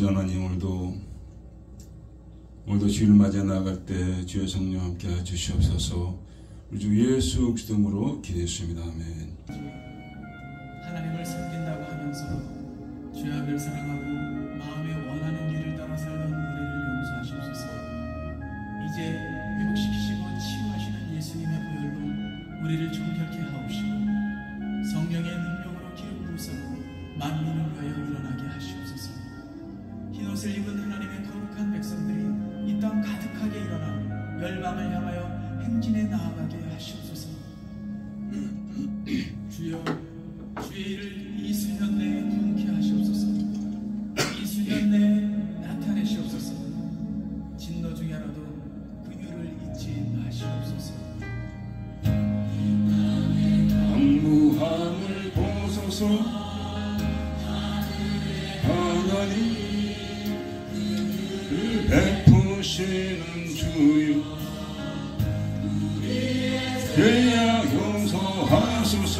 아버지 하나님, 오늘도 주일을 맞아 나아갈 때 주의 성령 함께 주시옵소서. 우리 주 예수 그리스도로 기도했습니다. 아멘. 하나님을 섬긴다고 하면서 죄 악을 사랑하고 마음에 원하는 길을 따라 살던 우리를 용서하시옵소서. 이제 회복시키시고 치유하시는 예수님의 보혈로 우리를 정결케 하옵시고 성령의 능력으로 기름 부으사 만민을 위하여 일어나게 하시옵소서. 흰옷을 입은 하나님의 거룩한 백성들이 이 땅 가득하게 일어나 열방을 향하여 행진에 나아가게 하시옵소서. 주여, 주의 일을 이 수년 내에 부응케 하시옵소서. 이 수년 내에 나타내시옵소서. 진노 중에라도 긍휼을 잊지 마시옵소서. 강무함을 보소서. 하나님 베푸시는 주여, 죄악 용서하소서.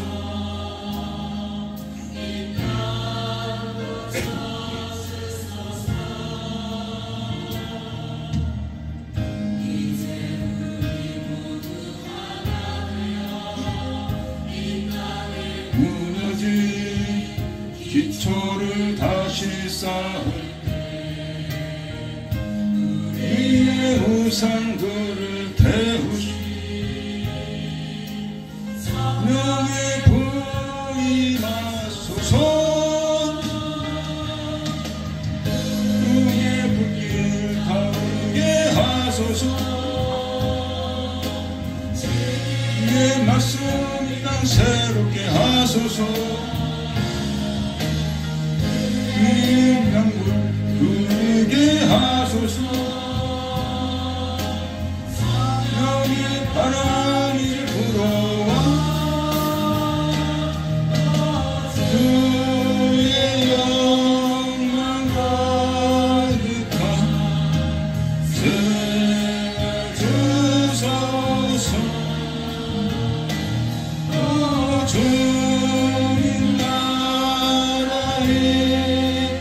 무너진 기초를 다시 쌓을 우리의 우상들을 태우시 명예 부임하소서. 그의 불길 타오르게 하소서. 그의 말씀 이 땅 새롭게 하소서. 그의 명물 흐르게 하소서. 여기 바람이 불어와 주의 영광 가득한 생을 주소서. 주님 나라 이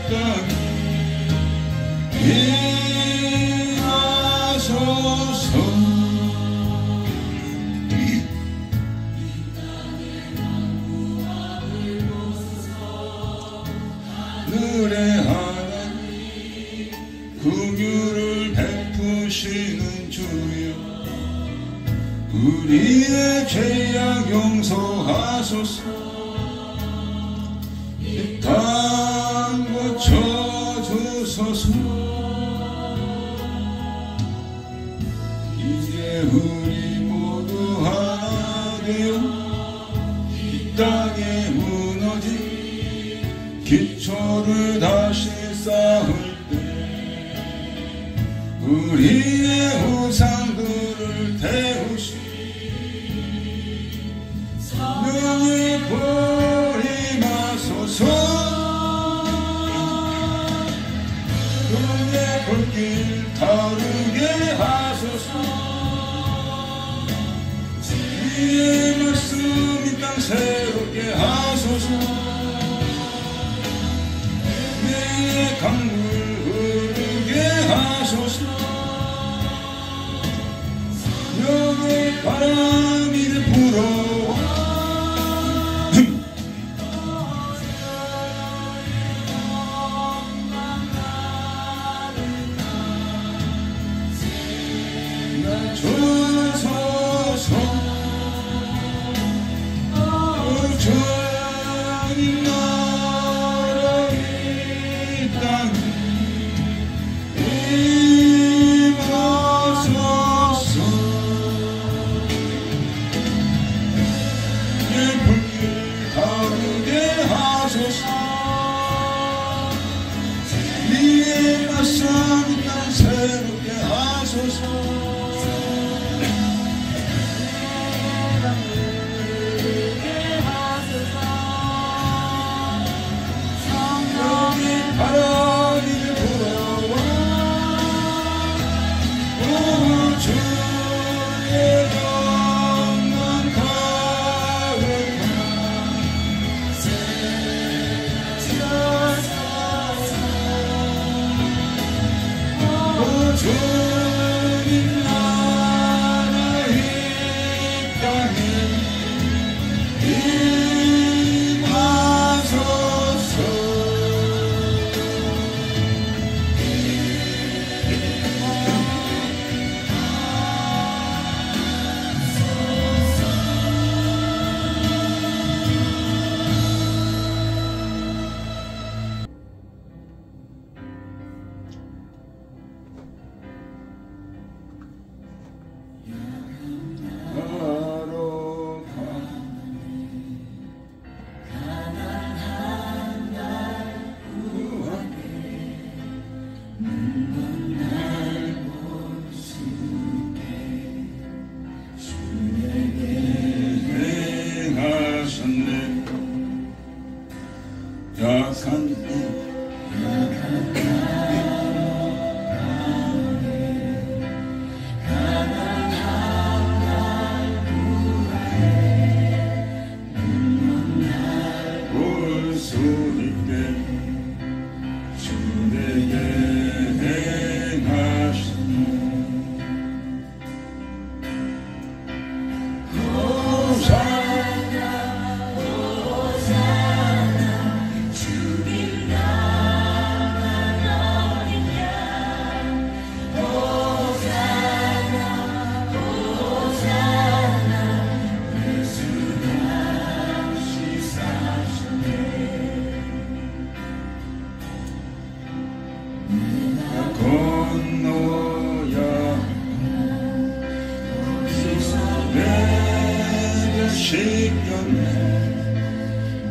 땅에 임하소서. 하늘의 하나님, 긍휼을 베푸시는 주여, 우리의 죄악 용서하소서. 이 땅 고쳐주소서. 이제 우리 모두 하나 되어 이 땅에 무너진 기초를 다시 쌓을 때 우리의 우상들을 태우시 명예 부임하소서. 그의 불길 타오르게 하소서. 주의 말씀 이 땅 새롭게 하소서. 강물 흐르게 하소서. 여기 바람이 불어와 날 주소서. 주님 나라 이 땅 임하소서. 내 불길 타오르게 하소서. 네의 말씀 이 땅 새롭게 하소서. 바람이 불어와 주의 영광 가득한 생을 주소서. 주님 나라 이 땅에 임하소서.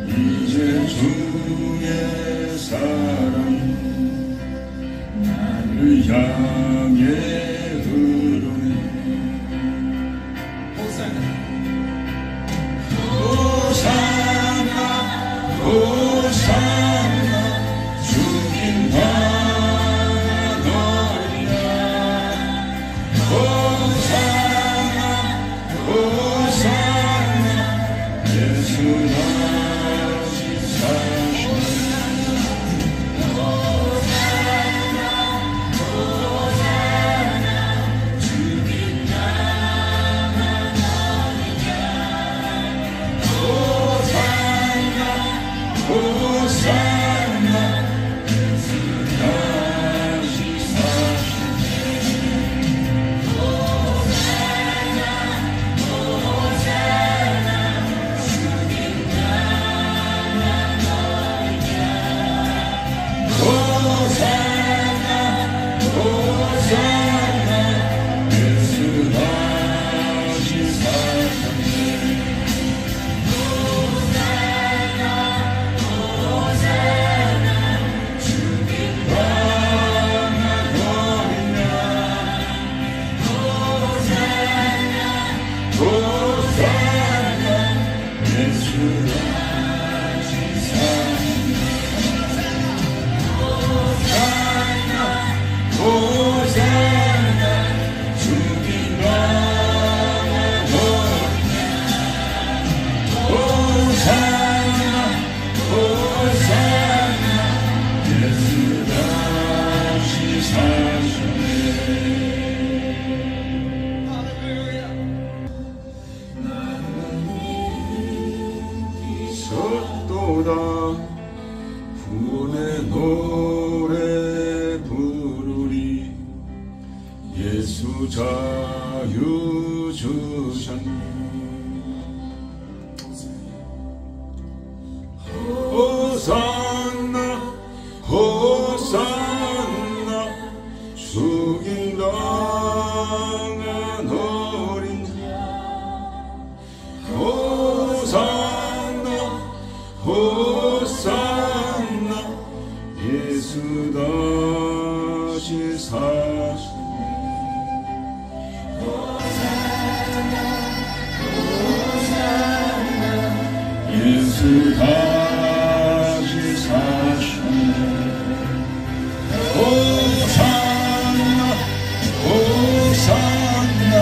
이제 주의 사랑 나를 향해 흐르네. 호산나 호산나 호산나 주님 바라노리야. 호산나 호산나 예수 다시 사시네. 구원의 노래 부르리. 예수 자유 주셨네. 호산나 호산나 죽임 당한 어린 양. 호산나 호산나 예수 다시 사시네. 호산나 호산나 예수 다시 사시네. 호산나 호산나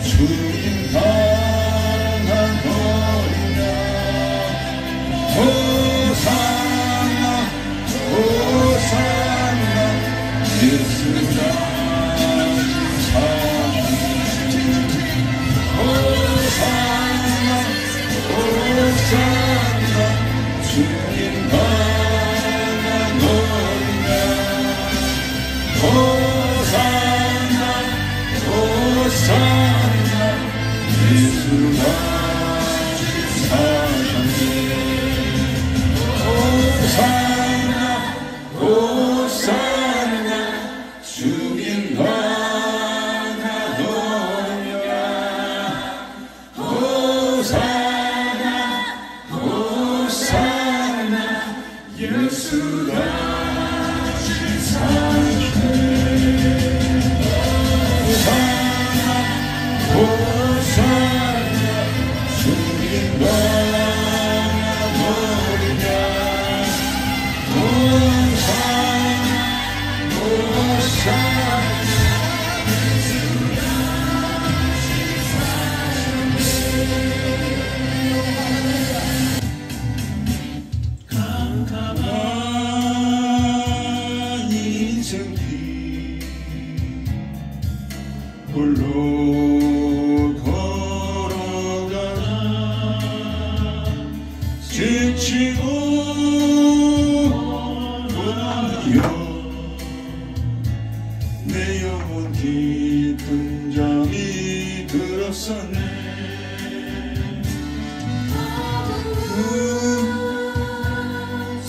주님 당한 어린 양. 호산나 호산나 예수 다시 홀로 걸어가나 지치고 원하여 내 영혼 깊은 잠이 들었었네.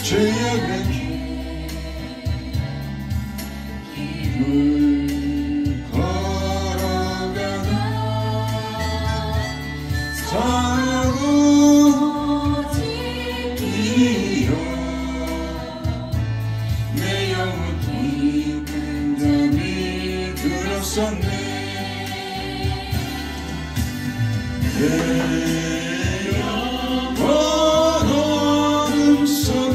죄악의 길을 걸어가나 사랑하고 이어 내 영혼 깊은 잠이 들었었네. 내 영혼 어둠 속에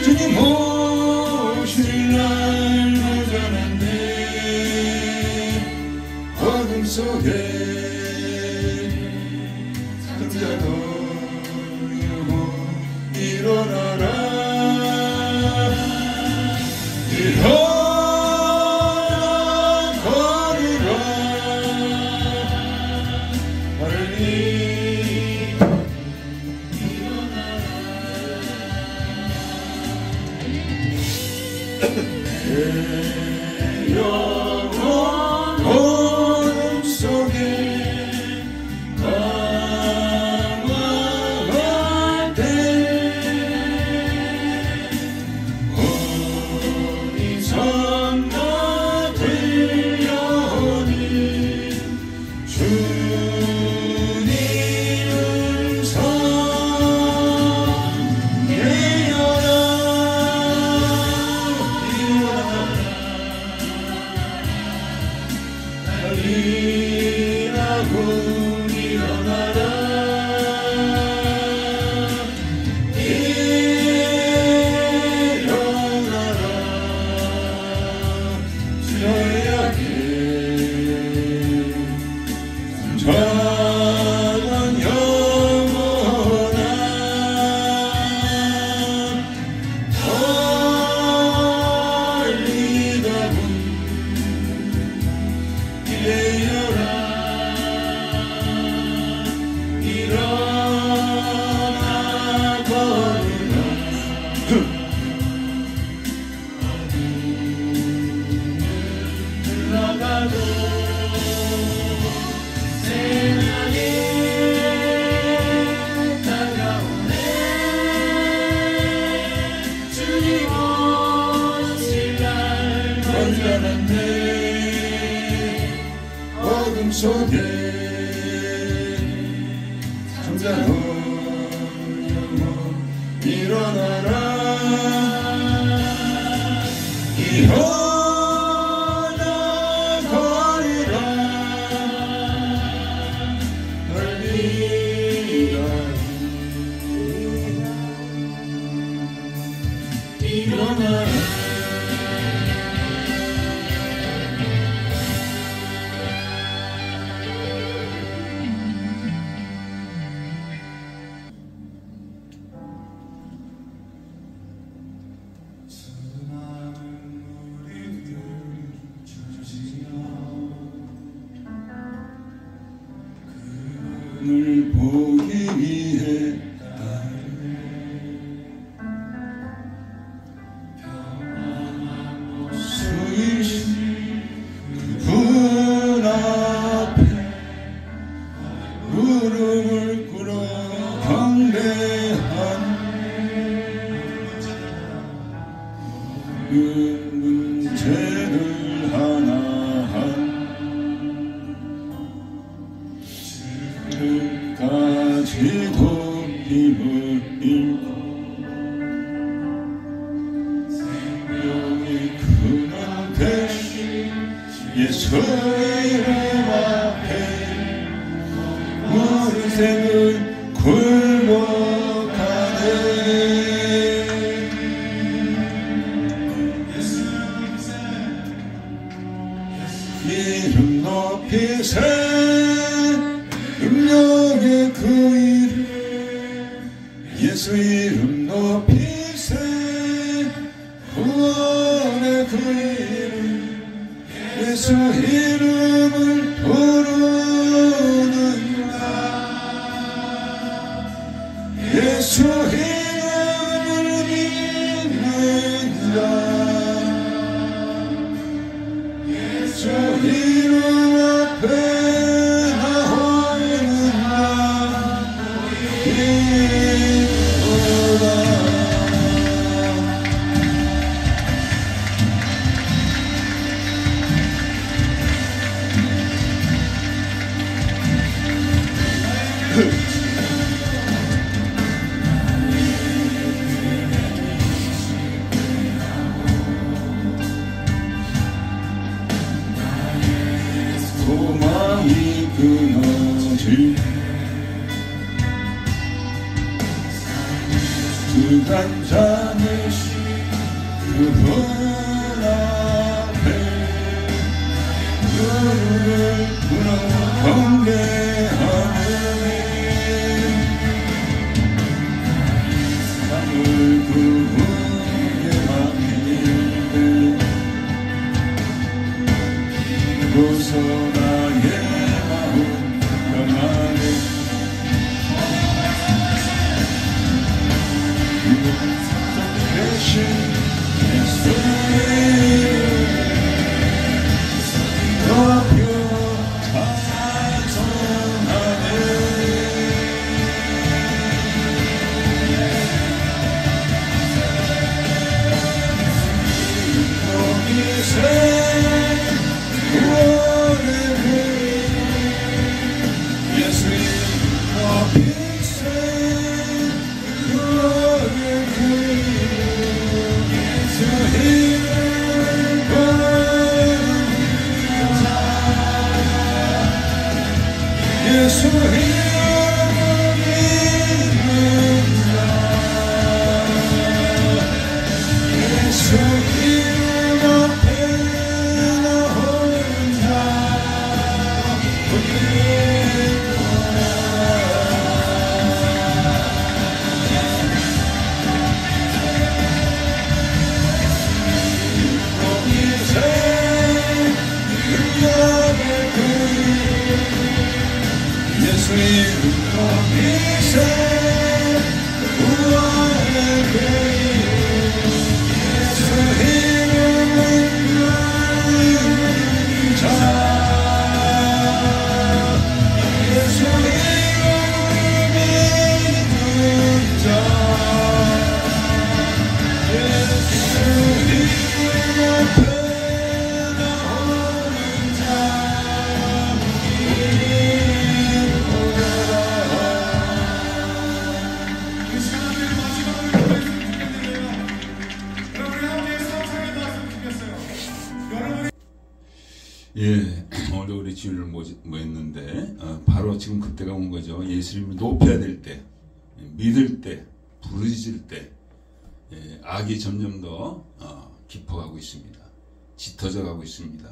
주님 오실 날 모자란데 어둠 속에 잠자던 영혼 일어나라 일어나 걸으라 하느님 내 영혼 어둠 속에 방황할 때 어디선가 들려오는 주님 음성 깨어라 일어나라 일어나라 일어나라 주야께 작은 영혼아 떨리다 깨어라 일어나 걸으라 일어나라 일어나 거리라 널 위하여 일어나라 늘 보기 위해 수이신 그분 앞에 무릎을 꿇어 경배한 그 문제를 하나하나 끝까지도 힘을 잃고 생명이 그는 대신 예수 이름 앞에 우리 생은 굴복하네 이름 높이세 능력의 그 이름 예수 이름 높이세 구원의 그 이름 예수 이름을 부르는가 예수 이름을 믿는다 예수 이름 앞에 소망이 끊어질 수단 잠시 그분 앞에 무릎을 꿇어 경배하네 삶을 그분께 맡기는데 비로소 나의 마음 변하네 대신 예수의 높여 찬송하네 주일을 모였는데 바로 지금 그때가 온 거죠. 예수님을 높여야 될 때, 믿을 때, 부르짖을 때 악이 점점 더 깊어가고 있습니다. 짙어져 가고 있습니다.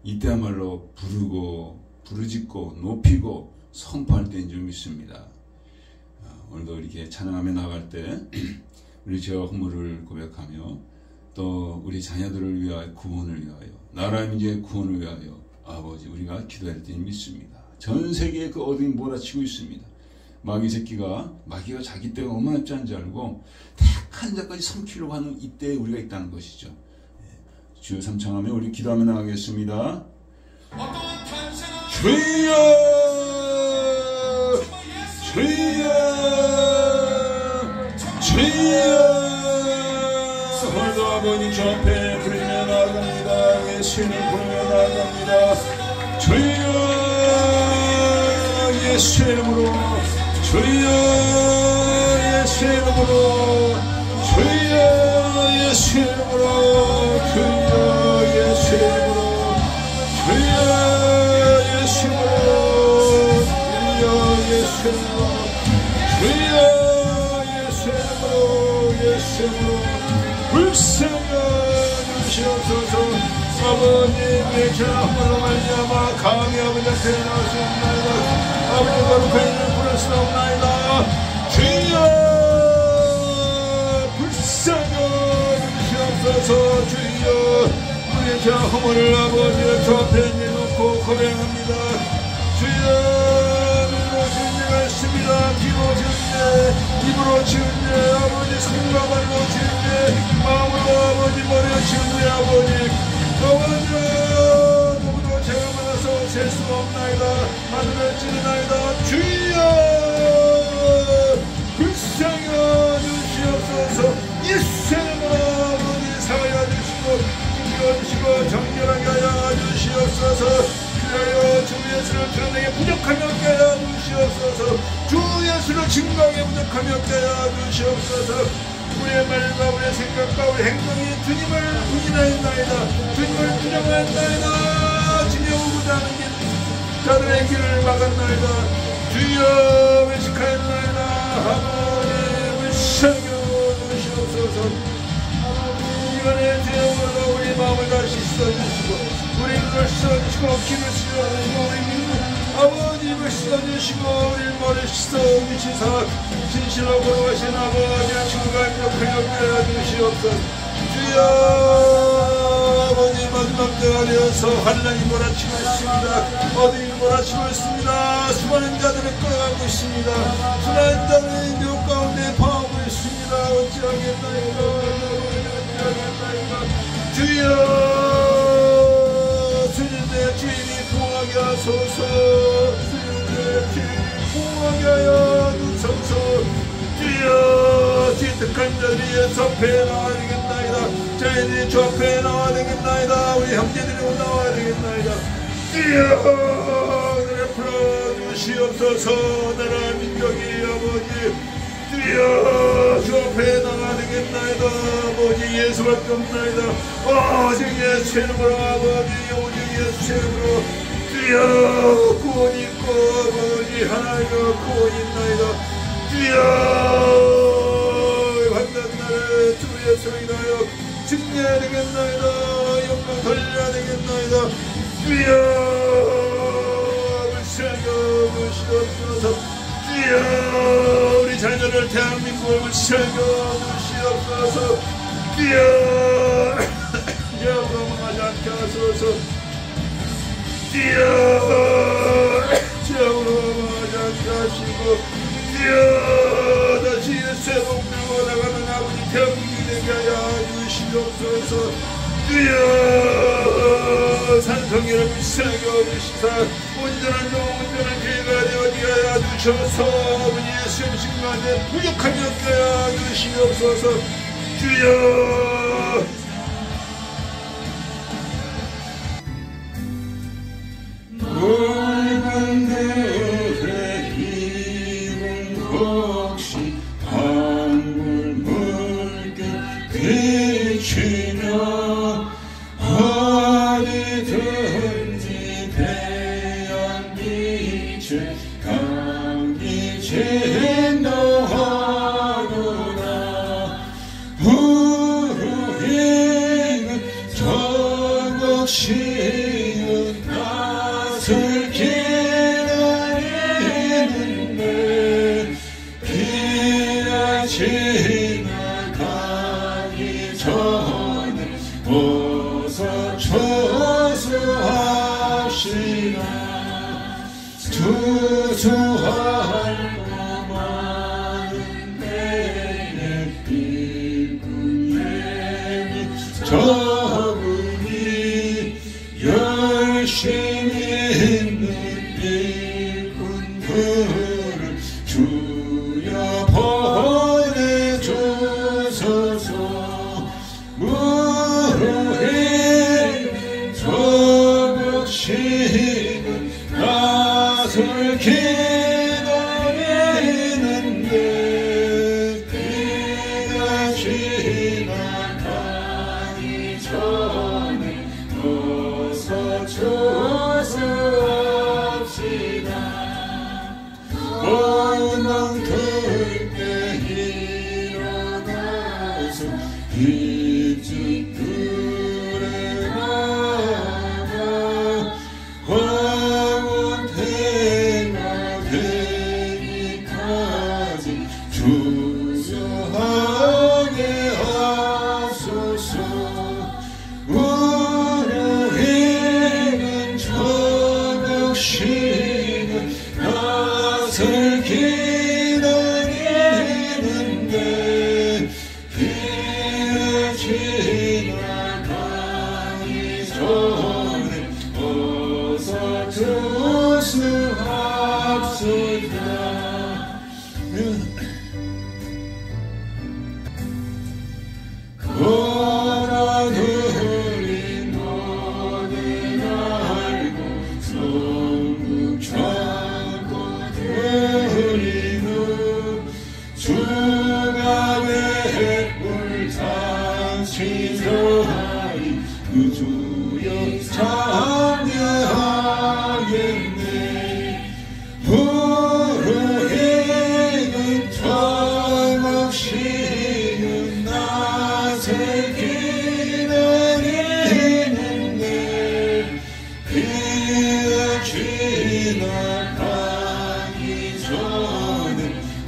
이때야말로 부르고 부르짖고 높이고 선포할 때인 줄 믿습니다. 오늘도 이렇게 찬양하며 나갈 때 우리 죄와 허물을 고백하며 또 우리 자녀들을 위하여 구원을 위하여 나라 민족의 구원을 위하여 아버지 우리가 기도할 때인 믿습니다. 전 세계에 그 어둠이 몰아치고 있습니다. 마귀가 자기 때가 얼마나 짠지 알고 택한 자까지 삼키려고 하는 이때에 우리가 있다는 것이죠. 주여 삼창하며 우리 기도하며 나가겠습니다. 주여 주여 주여 오늘도 아버님 주 앞에 부르며 나아갑니다. 예수님 부르며 나아갑니다. 주여 예수 이름으로 주여 예수 이름으로 주여 예수 이름으로 주여 예수 이름으로 주여 예수 이름으로 주여 예수 이름으로 주여 예수 이름으로 예수 이름으로 불쌍한 주시옵소서. 아버님의 죄악으로 말미암아 감히 아버지 앞에 나오시옵나이다. 아버지 거룩한 이름을 부를 수 없나이다. 주여 불쌍히 주시옵소서. 주여 우리의 죄 허물을 아버지의 주 앞에 내놓고 고백합니다. 주여 눈으로 지은 죄가 있습니다. 귀로 지은 죄, 입으로 지은 죄, 아버지 손과 발로 지은 죄, 마음으로 아버지 머리로 지은 죄, 아버지 누구도 죄가 많아서 셀 수 없나이다. 하늘을 찌르나이다. 주여 불쌍히 주시옵소서. 예수님으로 아버지 사하여 주시고 인도하시고 정결하게 하여 주시옵소서. 그리하여 주 예수를 드러내게 부족하며 깨어 주시옵소서. 주 예수를 증거하게 부족하며 깨어 주시옵소서. 우리의 말과 우리의 생각과 우리의 행동이 주님을 부인하였나이다. 주님을 부정하였나이다. 주님의 오고자 하는 길 자들의 길을 막았나이다. 주여 외식하였나이다. 하나님 불쌍히 주시옵소서. 이번에 주여로 우리 마음을 다시 씻어주시고 우리 눈을 씻어주시고 귀를 씻어주시고 우리 아버지 입을 씻어주시고 우리 머리를 씻어주시사 진실로 걸어가신 아버지의 친구가 인력하여 주시옵소서. 주여 아버지 마지막 때가 되어서 환란이 몰아치고 있습니다. 어둠이 몰아치고 있습니다. 수많은 자들을 끌어가고 있습니다. 수많은 자들이 묘 가운데 파하고 있습니다. 어찌하겠나이까 주여 주님의 주인이 구하게 하소서. 주님의 주인이 구하게 하여 주소서. 주여 기특한 자들이 주 앞에 나와야 되겠나이다. 저희들이 주 앞에 나와야 되겠나이다. 우리 형제들이 나와야 되겠나이다. 주여 은혜를 풀어주시옵소서. 나라 민족이 아버지 주여 주 앞에 나가야 되겠나이다. 아버지 예수밖에 없나이다. 오직 예수 이름으로 아버지 오직 예수 이름으로 주여 구원이 있고 아버지 하나님의 구원이 있나이다. 주여 환난날에 주 예수를 인하여 승리해야 되겠나이다. 영광 돌려야 되겠나이다. 주여 불쌍히 주시옵소서. 주여 우리 자녀를 대한민국을 불쌍히 주시옵소서. 주여 죄악으로 망하지 않게 하소서. 주여 죄악으로 망하지 않게 하시고 주여 다시 예수의 복음으로 나가는 아버지 대한민국이 되게 하여 주시옵소서. 주여 산성기를 불쌍히 주시사 온전한 종 온전한 교회가 되어지게 하여 주셔서 아버지 예수의 신관에 부족함이 없게 하여 주시옵소서. 주여 붉은 들의 기분 혹시 강물 붉게 비치며 어디든지 지나가기 전에 어서 추수합시다. 추수할 것 많은 때에 일꾼에게 적으니 열심히 있는 일꾼들을 주여 보내주소서. 무르익는 저벽식은 낯을 기다리는데 그가 지나가기 전에 어서 추수합시다. 원망 들때 일어나서 일찍들에 나가 황혼태가 되기까지 주저하게 하소서. 무르익은 저벽식은 낯을 기다리는데 그가 지나가기 전에 어서 추수합시다. 걸어들이 너는 알고 성국 찾고 드리는 주가 뱃불 상시하리 그 주여 찬양하겠네. 무르익은 저벽식은 낯을 기다리는데 그가 지나가기 전에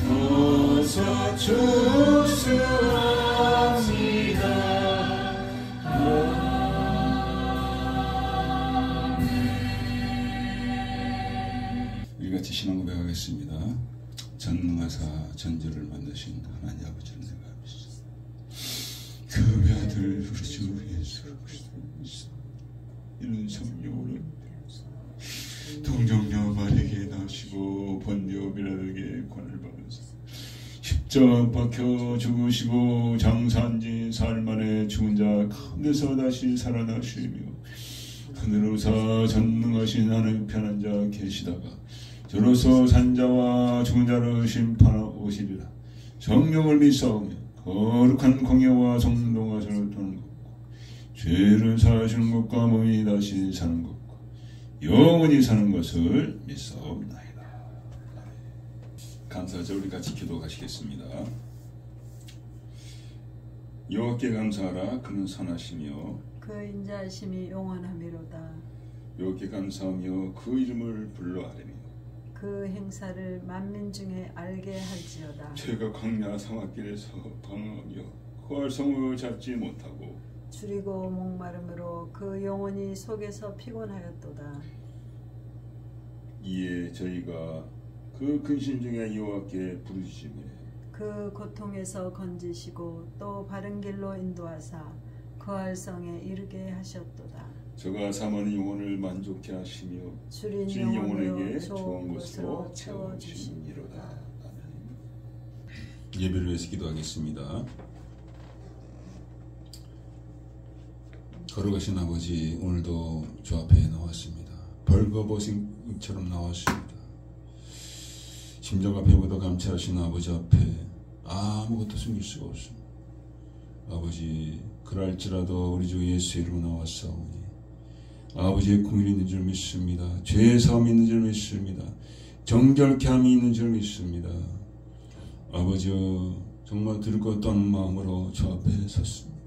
어서 추수합시다. 우리 같이 신앙 고백하겠습니다. 전능하사 전지를 만드신 하나님 아버지를 내가 믿습니다. 그 아들 우리 주 예수 그리스도 이는 성령으로 동정녀 마리에게 나시고 본디오 빌라도에게 권을 받으사 십자가 박혀 죽으시고 장사한지 사흘 만에 죽은 자 가운데서 다시 살아나시며 하늘로서 전능하신 하나님 편한 자 계시다가 저로서 산자와 죽은 자를 심판하시리라. 성령을 믿사오며 거룩한 공예와 성도가 저를 떠는 것과 죄를 사하시는 것과 몸이 다시 사는 것과 영원히 사는 것을 믿사옵나이다. 감사하죠. 우리 같이 기도하시겠습니다. 여호와께 감사하라. 그는 선하시며 그 인자하심이 영원하미로다. 여호와께 감사하며 그 이름을 불러하리며 그 행사를 만민 중에 알게 할지어다. 제가 광야 사막길에서 방황하며 구할 성을 잡지 못하고 줄이고 목마름으로 그 영혼이 속에서 피곤하였도다. 이에 저희가 그 근심 중에 여호와께 부르짖으며 그 고통에서 건지시고 또 바른 길로 인도하사 거할 성에 이르게 하셨도다. 저가 사모하는 영혼을 만족케 하시며 줄인 영혼에게 영혼으로 좋은 것으로 채워주시니로다. 아멘. 예배를 위해서 기도하겠습니다. 걸어가신 아버지, 오늘도 주 앞에 나왔습니다. 벌거벗은처럼 나왔습니다. 심정 앞에보다 감찰하신 아버지 앞에 아무것도 숨길 수가 없습니다. 아버지, 그럴지라도 우리 주 예수 이름으로 나왔사오니 아버지의 공의이 있는 줄 믿습니다. 죄의 사함이 있는 줄 믿습니다. 정결케 함이 있는 줄 믿습니다. 아버지여, 정말 들을 것 없다는 마음으로 주 앞에 섰습니다.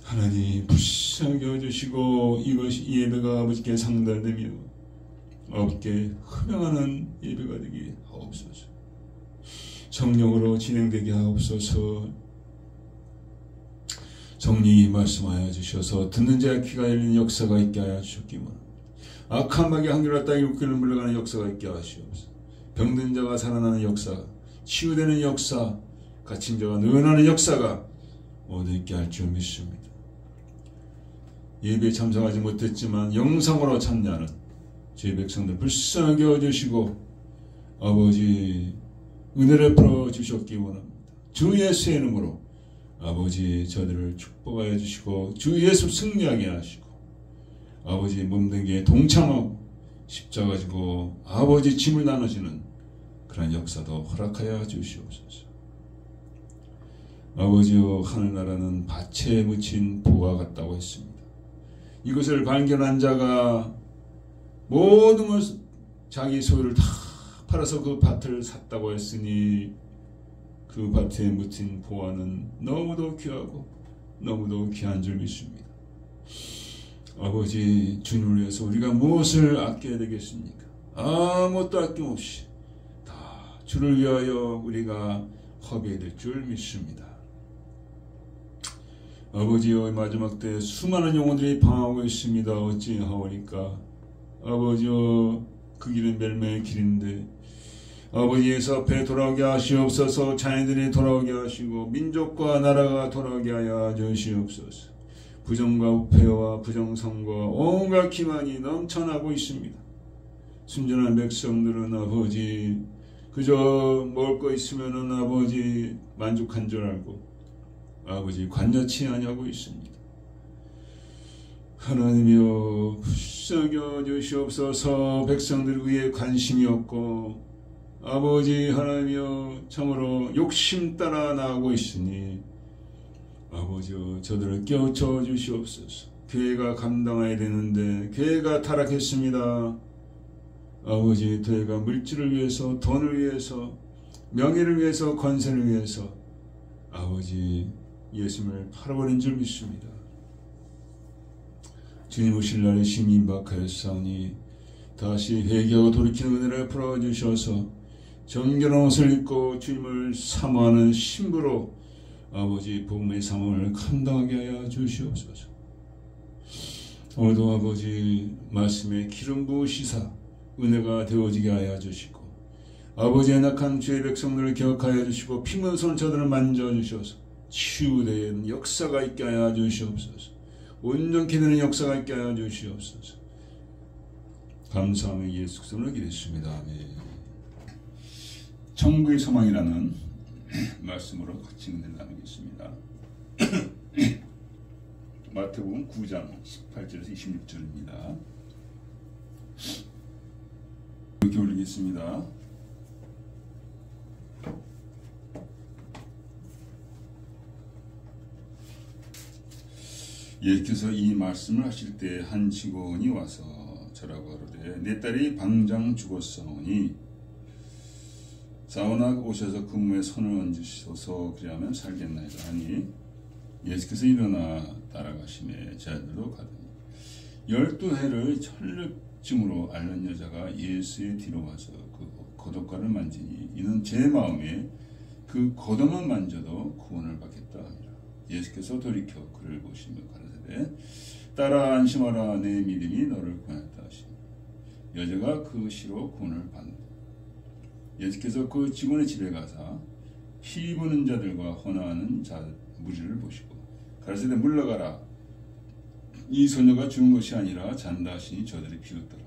하나님, 불쌍히 여주시고 이것이 이 예배가 아버지께 상달되며 아버지께 흠양하는 예배가 되게 하옵소서. 성령으로 진행되게 하옵소서. 정리 말씀하여 주셔서 듣는 자의 귀가 열리는 역사가 있게 하여 주셨기 바랍니다. 악한 마귀 한결같 땅에 웃기는 물러가는 역사가 있게 하시옵소서. 병든 자가 살아나는 역사, 치유되는 역사, 갇힌 자가 nø연하는 역사가 모두 있게 할 줄 믿습니다. 예배에 참석하지 못했지만 영상으로 참여하는 저희 백성들 불쌍하게 여주시고 아버지 은혜를 풀어주셨기 원합니다. 주 예수의 이름으로 아버지 저들을 축복하여 주시고 주 예수 승리하게 하시고 아버지 몸되기에 동참하고 십자가 지고 아버지 짐을 나누시는 그런 역사도 허락하여 주시옵소서. 아버지여, 하늘나라는 밭에 묻힌 보와 같다고 했습니다. 이것을 발견한 자가 모든 것을 자기 소유를 다 팔아서 그 밭을 샀다고 했으니 그 밭에 묻힌 보화는 너무도 귀하고 너무도 귀한 줄 믿습니다. 아버지, 주님을 위해서 우리가 무엇을 아껴야 되겠습니까? 아무것도 아낌없이 다 주를 위하여 우리가 허비해야 될 줄 믿습니다. 아버지여, 마지막 때 수많은 영혼들이 방황하고 있습니다. 어찌하오니까? 아버지여, 그 길은 멸망의 길인데 아버지 예수 앞에 돌아오게 하시옵소서. 자녀들이 돌아오게 하시고 민족과 나라가 돌아오게 하여 주시옵소서. 부정과 우패와 부정선과 온갖 기만이 넘쳐나고 있습니다. 순전한 백성들은 아버지 그저 먹을 거 있으면은 아버지 만족한 줄 알고 아버지 관여치 아니하고 있습니다. 하나님이여, 불쌍히 여주시옵소서. 백성들 위에 관심이 없고 아버지 하나님이여, 참으로 욕심 따라 나가고 있으니 아버지여, 저들을 깨우쳐 주시옵소서. 교회가 감당해야 되는데 교회가 타락했습니다. 아버지, 교회가 물질을 위해서, 돈을 위해서, 명예를 위해서, 권세를 위해서 아버지 예수님을 팔아버린 줄 믿습니다. 주님 오실 날에 심히 임박하였사오니 다시 회개하고 돌이키는 은혜를 풀어주셔서 정결한 옷을 입고 주님을 사모하는 신부로 아버지 복음의 사명을 감당하게 하여 주시옵소서. 오늘도 아버지 말씀에 기름 부으시사 은혜가 되어지게 하여 주시고 아버지의 낙한 주의 백성들을 기억하여 주시고 피문 손 저들을 만져주셔서 치유되는 역사가 있게 하여 주시옵소서. 온전케 되는 역사가 있게 하여 주시옵소서. 감사하며 예수 그리스도로 기도했습니다. 아멘. 천국의 소망이라는 말씀으로 같이 은혜를 나누겠습니다. 마태복음 9장 18절에서 26절입니다. 이렇게 올리겠습니다. 예수께서 이 말씀을 하실 때 한 직원이 와서 저라고 하르되 내 딸이 방장 죽었사오니 사오나 오셔서 그 몸에 손을 얹으소서 그리하면 살겠나이다 하니 예수께서 일어나 따라가시매 제자들도 가더니 12해를 혈루증으로 앓는 여자가 예수의 뒤로 와서 그 겉옷가를 만지니 이는 제 마음에 그 겉옷만 만져도 구원을 받겠다 하니라. 예수께서 돌이켜 그를 보시며 가라사대 딸아 안심하라 내 믿음이 너를 구원했다 하시니 여자가 그 시로 구원을 받는다. 예수께서 그 직원의 집에 가사 피 부는 자들과 헌화하는 자 무리를 보시고 가라사대 물러가라 이 소녀가 죽은 것이 아니라 잔다 하시니 저들이 비웃더라.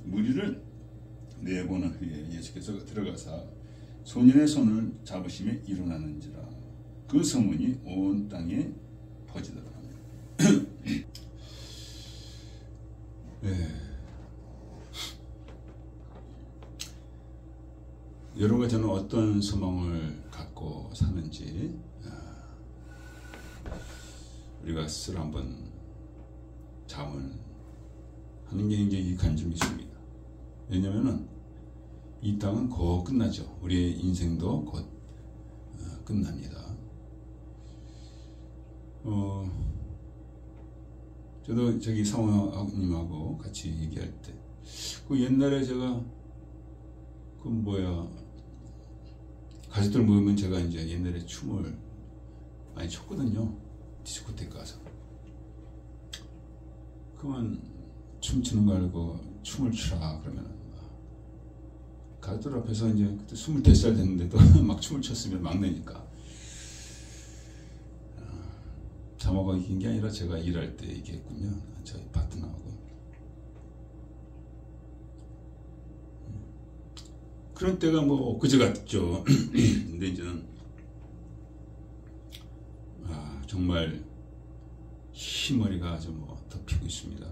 무리를 내보낸 후에 예수께서 들어가사 소년의 손을 잡으심에 일어나는지라. 그 소문이 온 땅에 퍼지더라. 네. 여러분과 저는 어떤 소망을 갖고 사는지 우리가 스스로 한번 자문하는 게 굉장히 유익한 줄 믿습니다. 왜냐하면 이 땅은 곧 끝나죠. 우리의 인생도 곧 끝납니다. 저도 저기 사모님하고 같이 얘기할 때 그 옛날에 제가 그 가족들 모이면 제가 이제 옛날에 춤을 많이 췄거든요. 디스코테크 가서. 그러면 춤추는 거 알고 춤을 추라 그러면 가족들 앞에서 이제 그때 25살 됐는데도 막 춤을 췄으면 막내니까 자모가 이긴 게 아니라 제가 일할 때 얘기했군요. 저희 파트너하고. 그런 때가 뭐 그제 같죠. 근데 이제는 정말 흰머리가 아주 뭐 덮이고 있습니다.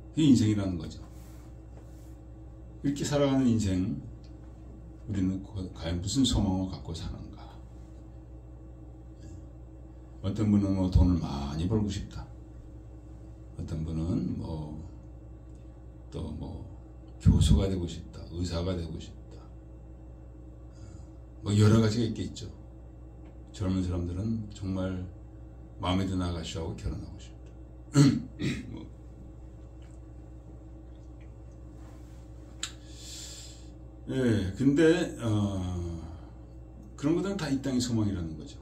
그게 인생이라는 거죠. 이렇게 살아가는 인생, 우리는 과연 무슨 소망을 갖고 사는가? 어떤 분은 뭐 돈을 많이 벌고 싶다. 어떤 분은 또 교수가 되고 싶다. 의사가 되고 싶다. 뭐 여러 가지가 있겠죠. 젊은 사람들은 정말 마음에 드는 아가씨하고 결혼하고 싶다. 예, 근데 그런 것들은 다 이 땅의 소망이라는 거죠.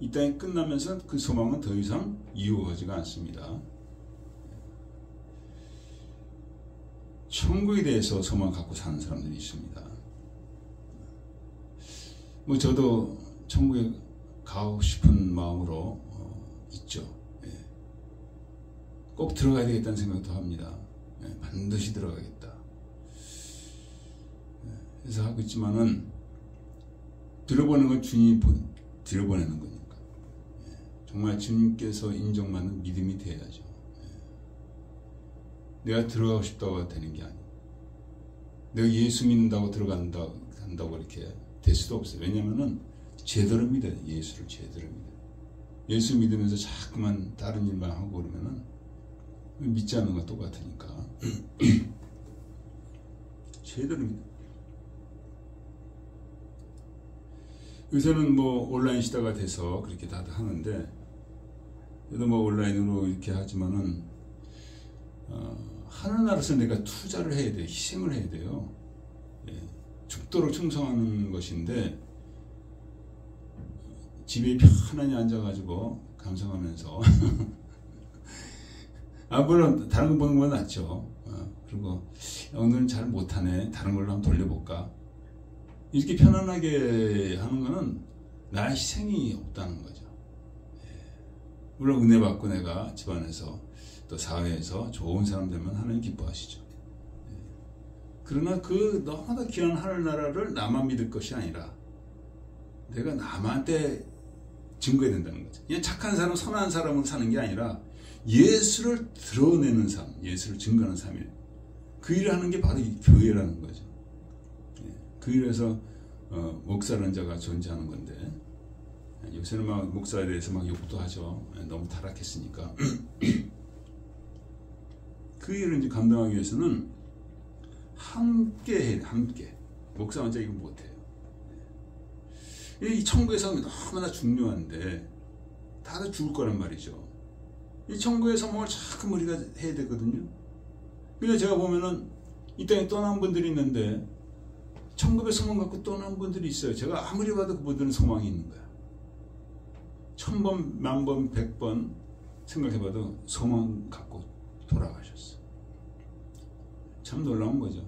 이 땅이 끝나면서 그 소망은 더 이상 이루어지지가 않습니다. 천국에 대해서 소망 갖고 사는 사람들이 있습니다. 뭐 저도 천국에 가고 싶은 마음으로 있죠. 예. 꼭 들어가야 되겠다는 생각도 합니다. 예, 반드시 들어가겠다. 그래서 하고 있지만은 들어보는 건 주님이 들어보내는 거니까. 예. 정말 주님께서 인정받는 믿음이 돼야죠. 예. 내가 들어가고 싶다고 되는 게 아니고 내가 예수 믿는다고 들어간다고 이렇게 될 수도 없어요. 왜냐면은 제대로 믿어요. 예수를 제대로 믿어요. 예수 믿으면서 자꾸만 다른 일만 하고 그러면은 믿지 않는 건 똑같으니까 제대로 믿어요. 요새는 뭐 온라인 시대가 돼서 그렇게 다들 하는데, 그래도 뭐 온라인으로 이렇게 하지만은 하늘나라에서 내가 투자를 해야 돼요. 희생을 해야 돼요. 예. 죽도록 충성하는 것인데 집에 편안히 앉아가지고 감상하면서 물론 다른 거 보는 건 낫죠. 그리고 오늘은 잘 못하네, 다른 걸로 한번 돌려볼까, 이렇게 편안하게 하는 거는 나의 희생이 없다는 거죠. 물론 은혜 받고 내가 집안에서 또 사회에서 좋은 사람 되면 하나님 기뻐하시죠. 그러나 그 너무나 귀한 하늘나라를 나만 믿을 것이 아니라 내가 남한테 증거해야 된다는 거죠. 그냥 착한 사람, 선한 사람으로 사는 게 아니라 예수를 드러내는 삶, 예수를 증거하는 삶이에요. 그 일을 하는 게 바로 이 교회라는 거죠. 그 일에서 목사라는 자가 존재하는 건데, 요새는 막 목사에 대해서 막 욕도 하죠. 너무 타락했으니까. 그 일을 이제 감당하기 위해서는 함께 해야 돼, 함께. 목사 혼자 이거 못해요. 이 천국의 소망이 너무나 중요한데 다들 죽을 거란 말이죠. 이 천국의 소망을 자꾸 우리가 해야 되거든요. 근데 제가 보면은 이 땅에 떠난 분들이 있는데 천국의 소망 갖고 떠난 분들이 있어요. 제가 아무리 봐도 그분들은 소망이 있는 거야. 1000번, 10,000번, 100번 생각해봐도 소망 갖고 돌아가셨어. 참 놀라운 거죠.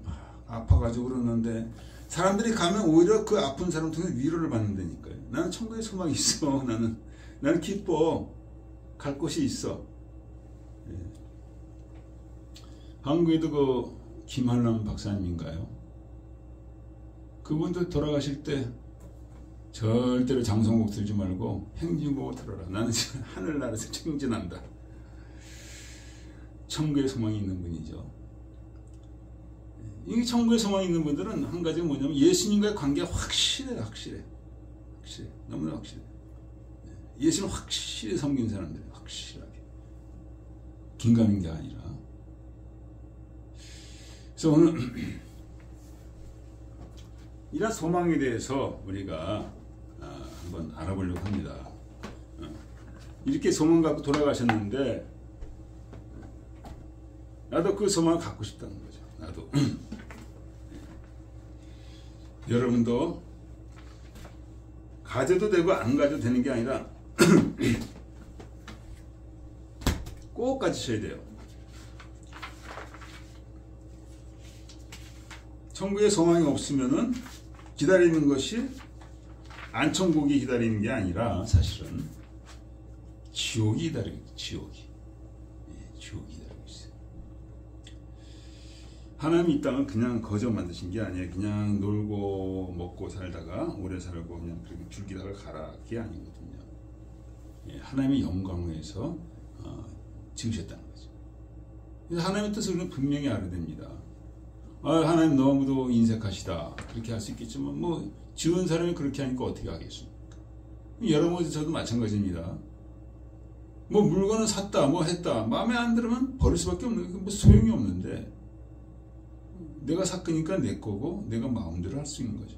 막 아파가지고 그러는데 사람들이 가면 오히려 그 아픈 사람 통해 위로를 받는다니까요. 나는 천국에 소망이 있어. 나는 기뻐. 갈 곳이 있어. 한국에도 그 김한남 박사님인가요? 그분도 돌아가실 때 절대로 장성곡 들지 말고 행진곡을 들어라. 나는 지금 하늘나라에서 청진한다. 천국에 소망이 있는 분이죠. 이 천국에 소망이 있는 분들은 한 가지가 뭐냐면 예수님과의 관계가 확실해. 너무나 확실해. 예수는 확실히 섬긴 사람들이 확실하게. 긴가민 게 아니라. 그래서 오늘 이런 소망에 대해서 우리가 한번 알아보려고 합니다. 이렇게 소망 갖고 돌아가셨는데 나도 그 소망을 갖고 싶다는 거죠. 나도 여러분도 가져도 되고 안 가져도 되는 게 아니라 꼭 가지셔야 돼요. 천국의 소망이 없으면은 기다리는 것이 안천국이 기다리는 게 아니라 사실은 지옥이 기다리고 있어요. 지옥이 기다리고 있어요. 하나님이 이 땅을 그냥 거저 만드신 게 아니에요. 그냥 놀고 먹고 살다가 오래 살고 그냥 그렇게 줄기다가 가라 그게 아니거든요. 하나님의 영광을 위해서 지으셨다는 거죠. 그래서 하나님의 뜻을 우리는 분명히 알아야 됩니다. 하나님 너무도 인색하시다 그렇게 할 수 있겠지만 뭐 지은 사람이 그렇게 하니까 어떻게 하겠습니까? 여러분도 저도 마찬가지입니다. 뭐 물건을 샀다 뭐 했다 마음에 안 들으면 버릴 수밖에 없는 게 뭐 소용이 없는데 내가 샀으니까 내 거고 내가 마음대로 할 수 있는 거죠.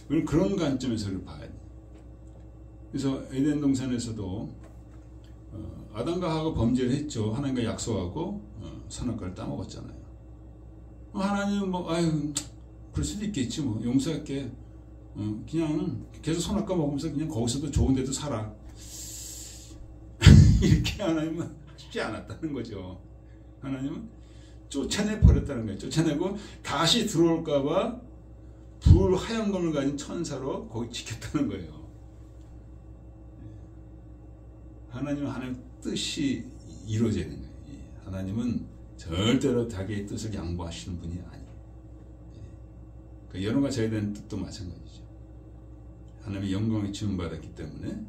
우리는 그런 관점에서 봐야 돼요. 그래서 에덴 동산에서도 아담과 하와가 범죄를 했죠. 하나님과 약속하고 선악과를 따먹었잖아요. 하나님은 뭐 그럴 수도 있겠지 뭐 용서할게. 그냥 계속 선악과 먹으면서 그냥 거기서도 좋은 데도 살아. 이렇게 하나님은 하시지 않았다는 거죠. 하나님은 쫓아내 버렸다는 거예요. 쫓아내고 다시 들어올까봐 불 하얀 검을 가진 천사로 거기 지켰다는 거예요. 하나님은 하나님 뜻이 이루어져야 되는 거예요. 하나님은 절대로 자기의 뜻을 양보하시는 분이 아니에요. 여러분과 저에 대한 뜻도 마찬가지죠. 하나님의 영광에 지음받았기 때문에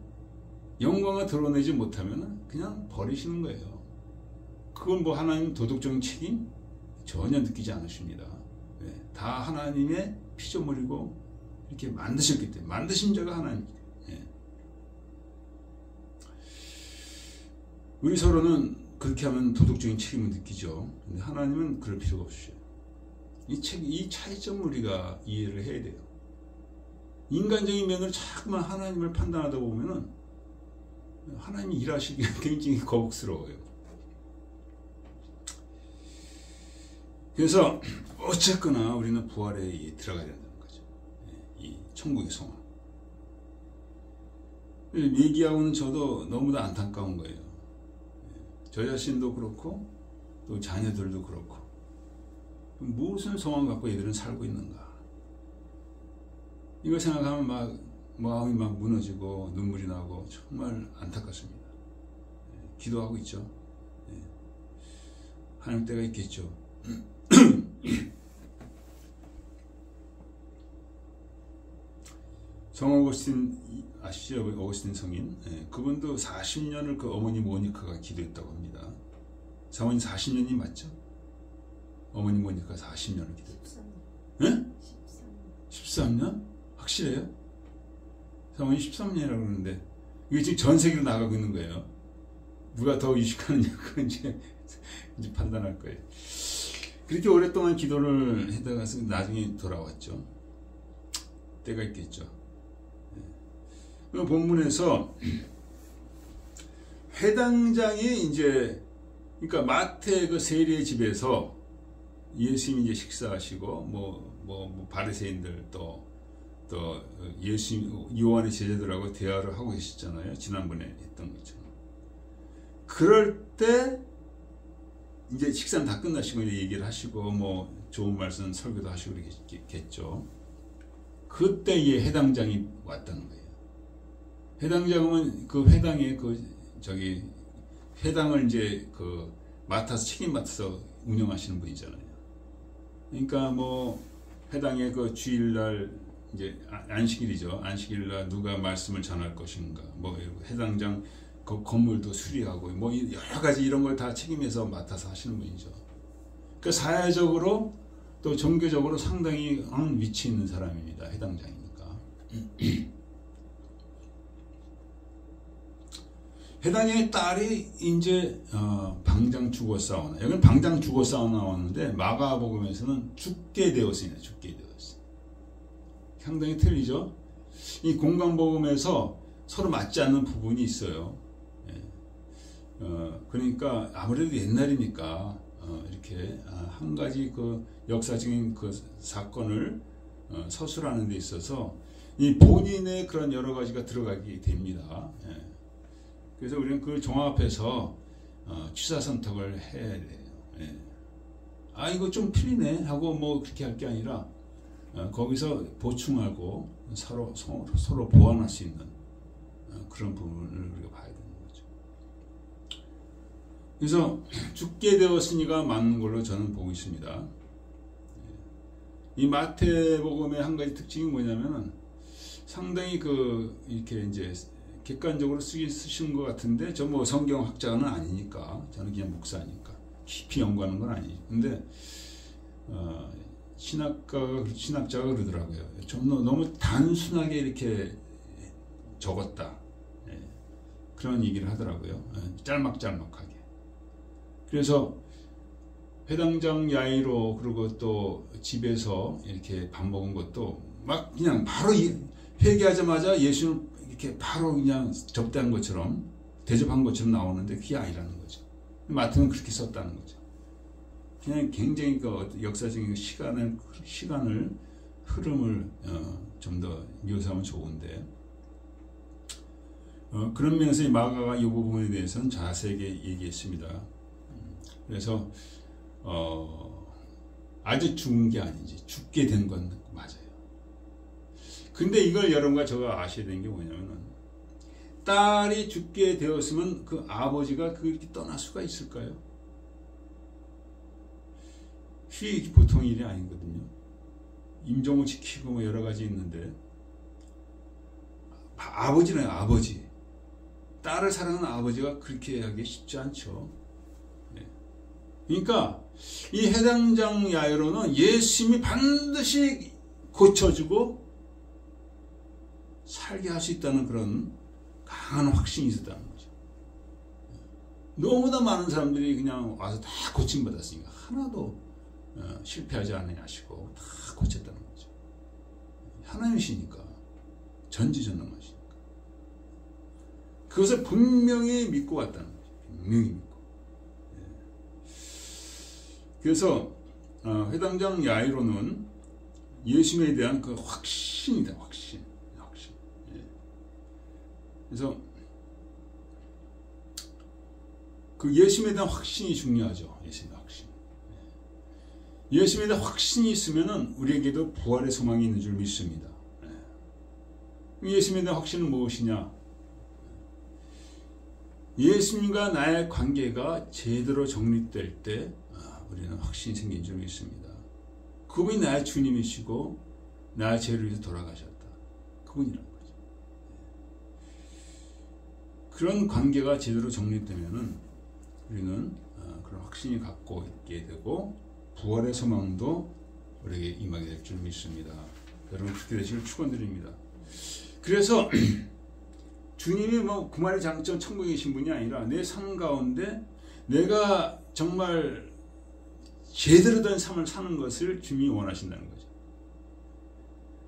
영광을 드러내지 못하면 그냥 버리시는 거예요. 그건 뭐 하나님 도덕적인 책임 전혀 느끼지 않으십니다. 다 하나님의 피조물이고 이렇게 만드셨기 때문에 만드신 자가 하나님이에요. 우리 서로는 그렇게 하면 도덕적인 책임을 느끼죠. 근데 하나님은 그럴 필요가 없어요. 이 차이점을 우리가 이해를 해야 돼요. 인간적인 면으로 자꾸만 하나님을 판단하다 보면은 하나님이 일하시기가 굉장히 거북스러워요. 그래서 어쨌거나 우리는 부활에 들어가야 된다는 거죠. 이 천국의 소망. 얘기하고는 저도 너무나 안타까운 거예요. 저 자신도 그렇고 또 자녀들도 그렇고 무슨 소망 갖고 얘들은 살고 있는가. 이거 생각하면 마음이 막 무너지고 눈물이 나고 정말 안타깝습니다. 기도하고 있죠. 하나님 때가 있겠죠. 성어거스틴 아시죠? 어거스틴 성인. 그분도 40년을 그 어머니 모니카가 기도했다고 합니다. 사모님 40년이 맞죠? 어머니 모니카 40년을 기도했어요. 13년? 확실해요? 사모님 13년이라고 그러는데 이게 지금 전 세계로 나가고 있는 거예요. 누가 더 유식하느냐 그건 이제 판단할 거예요. 그렇게 오랫동안 기도를 해다가 나중에 돌아왔죠. 때가 있겠죠. 그 본문에서 회당장이 이제 그러니까 마태 그 세리의 집에서 예수님이 이제 식사하시고 뭐 바리새인들 또 예수님 요한의 제자들하고 대화를 하고 계셨잖아요. 지난번에 했던 것처럼. 그럴 때 이제 식사는 다 끝나시고 이제 얘기를 하시고 뭐 좋은 말씀 설교도 하시고 그러겠죠. 그때 이 회당장이 왔다는 거예요. 회당장은 그 회당의 회당을 이제 책임 맡아서 운영하시는 분이잖아요. 그러니까 뭐 회당의 주일날 이제 안식일이죠. 안식일날 누가 말씀을 전할 것인가, 뭐 회당장 그 건물도 수리하고 뭐 여러 가지 이런 걸 다 책임해서 맡아서 하시는 분이죠. 그 사회적으로 또 종교적으로 상당히 위치 있는 사람입니다. 회당장이니까. 회당의 딸이 이제 방장 죽어 싸우나. 여기는 방장 죽어 싸우나 나왔는데 마가복음에서는 죽게 되었습니다. 죽게 되었어요. 상당히 틀리죠. 이 공강복음에서 서로 맞지 않는 부분이 있어요. 그러니까 아무래도 옛날이니까 이렇게 한 가지 그 역사적인 그 사건을 서술하는 데 있어서 이 본인의 그런 여러 가지가 들어가게 됩니다. 예. 그래서 우리는 그걸 종합해서 취사 선택을 해야 돼요. 예. 아 이거 좀 틀리네 하고 뭐 그렇게 할 게 아니라 거기서 보충하고 서로 보완할 수 있는 그런 부분을 우리가 봐야 되는 거죠. 그래서 죽게 되었으니가 맞는 걸로 저는 보고 있습니다. 이 마태복음의 한 가지 특징이 뭐냐면은 상당히 이렇게 이제 객관적으로 쓰신 것 같은데 저 뭐 성경학자는 아니니까 저는 그냥 목사니까 깊이 연구하는 건 아니죠. 근데 신학자가 그러더라고요. 좀 너무 단순하게 이렇게 적었다. 예, 그런 얘기를 하더라고요. 예, 짤막짤막하게. 그래서 회당장 야이로 그리고 또 집에서 이렇게 밥 먹은 것도 막 그냥 바로 회개하자마자 예수는 이렇게 바로 그냥 접대한 것처럼 대접한 것처럼 나오는데 그게 아니라는 거죠. 마태는 그렇게 썼다는 거죠. 그냥 굉장히 그 역사적인 시간을 흐름을 좀 더 묘사하면 좋은데 그런 면에서 이 마가가 이 부분에 대해서는 자세하게 얘기했습니다. 그래서 아주 죽은 게 아니지 죽게 된 건 맞아요. 근데 이걸 여러분과 제가 아셔야 되는 게 뭐냐면은 딸이 죽게 되었으면 그 아버지가 그렇게 떠날 수가 있을까요? 그게 보통 일이 아니거든요. 임종을 지키고 뭐 여러 가지 있는데 아버지는 아버지 딸을 사랑하는 아버지가 그렇게 하기 쉽지 않죠. 네. 그러니까 이 해당장 야이로는 예수님이 반드시 고쳐주고 살게 할 수 있다는 그런 강한 확신이 있었다는 거죠. 너무나 많은 사람들이 그냥 와서 다 고침받았으니까 하나도 실패하지 않으시고 다 고쳤다는 거죠. 하나님이시니까 전지전능하시니까 그것을 분명히 믿고 왔다는 거죠. 분명히 믿고. 그래서 회당장 야이로는 예수님에 대한 그 확신이다. 확신. 그래서 그 예수님에 대한 확신이 중요하죠. 예수님의 확신. 예수님에 대한 확신이 있으면은 우리에게도 부활의 소망이 있는 줄 믿습니다. 예수님에 대한 확신은 무엇이냐? 예수님과 나의 관계가 제대로 정립될 때 우리는 확신이 생긴 줄 믿습니다. 그분이 나의 주님이시고 나의 죄를 위해서 돌아가셨다. 그분이라는 거죠. 그런 관계가 제대로 정립되면은 우리는 그런 확신이 갖고 있게 되고 부활의 소망도 우리에게 임하게 될 줄 믿습니다. 여러분 그렇게 되시길 축원드립니다. 그래서 주님이 뭐 그만의 장점 천국에 계신 분이 아니라 내 삶 가운데 내가 정말 제대로 된 삶을 사는 것을 주님이 원하신다는 거죠.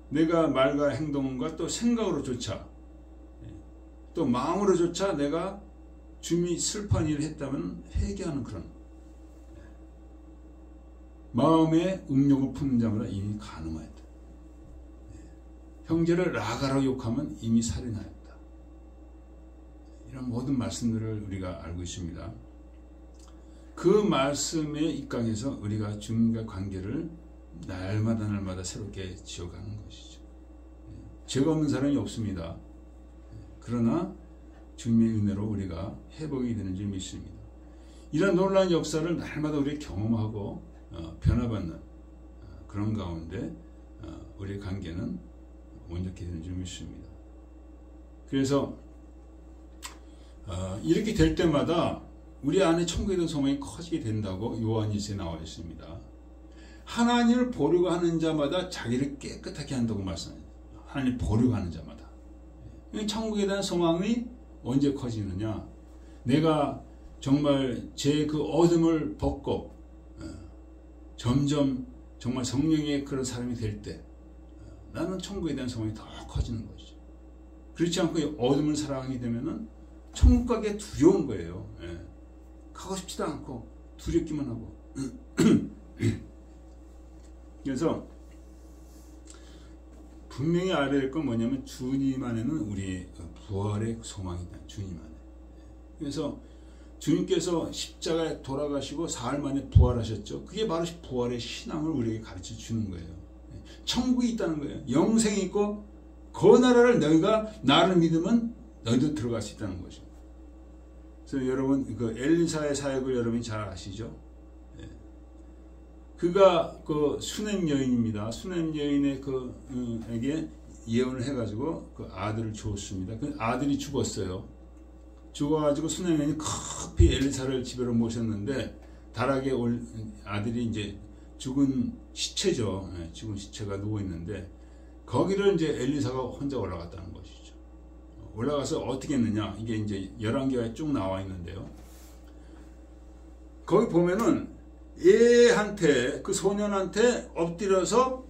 내가 말과 행동과 또 생각으로조차 또 마음으로조차 내가 주님이 슬퍼한 일을 했다면 회개하는 그런 마음의 음욕을 품는 자마다 이미 간음하였다. 형제를 라가라고 욕하면 이미 살인하였다. 이런 모든 말씀들을 우리가 알고 있습니다. 그 말씀에 입각해서 우리가 주님과 관계를 날마다 새롭게 지어가는 것이죠. 죄가 없는 사람이 없습니다. 그러나 주님의 은혜로 우리가 회복이 되는 줄 믿습니다. 이런 놀라운 역사를 날마다 우리가 경험하고 변화받는 그런 가운데 우리의 관계는 온전히 되는 줄 믿습니다. 그래서 이렇게 될 때마다 우리 안에 천국에 대한 소망이 커지게 된다고 요한일서에 나와 있습니다. 하나님을 보려고 하는 자마다 자기를 깨끗하게 한다고 말씀합니다. 하나님을 보려고 하는 자마다. 천국에 대한 소망이 언제 커지느냐? 내가 정말 제 그 어둠을 벗고 점점 정말 성령의 그런 사람이 될 때 나는 천국에 대한 소망이 더 커지는 것이죠. 그렇지 않고 어둠을 사랑하게 되면은 천국 가기가 두려운 거예요. 가고 싶지도 않고 두렵기만 하고. 그래서 분명히 알아야 될 건 뭐냐면 주님 안에는 우리의 부활의 소망이 있다. 주님 안에. 그래서 주님께서 십자가에 돌아가시고 사흘 만에 부활하셨죠. 그게 바로 부활의 신앙을 우리에게 가르쳐 주는 거예요. 천국이 있다는 거예요. 영생이 있고 그 나라를 너희가 나를 믿으면 너희도 들어갈 수 있다는 거죠. 그래서 여러분 그 엘리사의 사역을 여러분이 잘 아시죠? 그가 그 수넴 여인입니다. 수넴 여인의 에게 예언을 해가지고 그 아들을 주었습니다. 그 아들이 죽었어요. 죽어가지고 수넴 여인이 급히 엘리사를 집으로 모셨는데 다락에 올 아들이 이제 죽은 시체죠. 죽은 시체가 누워 있는데 거기를 이제 엘리사가 혼자 올라갔다는 것이죠. 올라가서 어떻게 했느냐? 이게 이제 11개가 쭉 나와 있는데요. 거기 보면은 얘한테 그 소년한테 엎드려서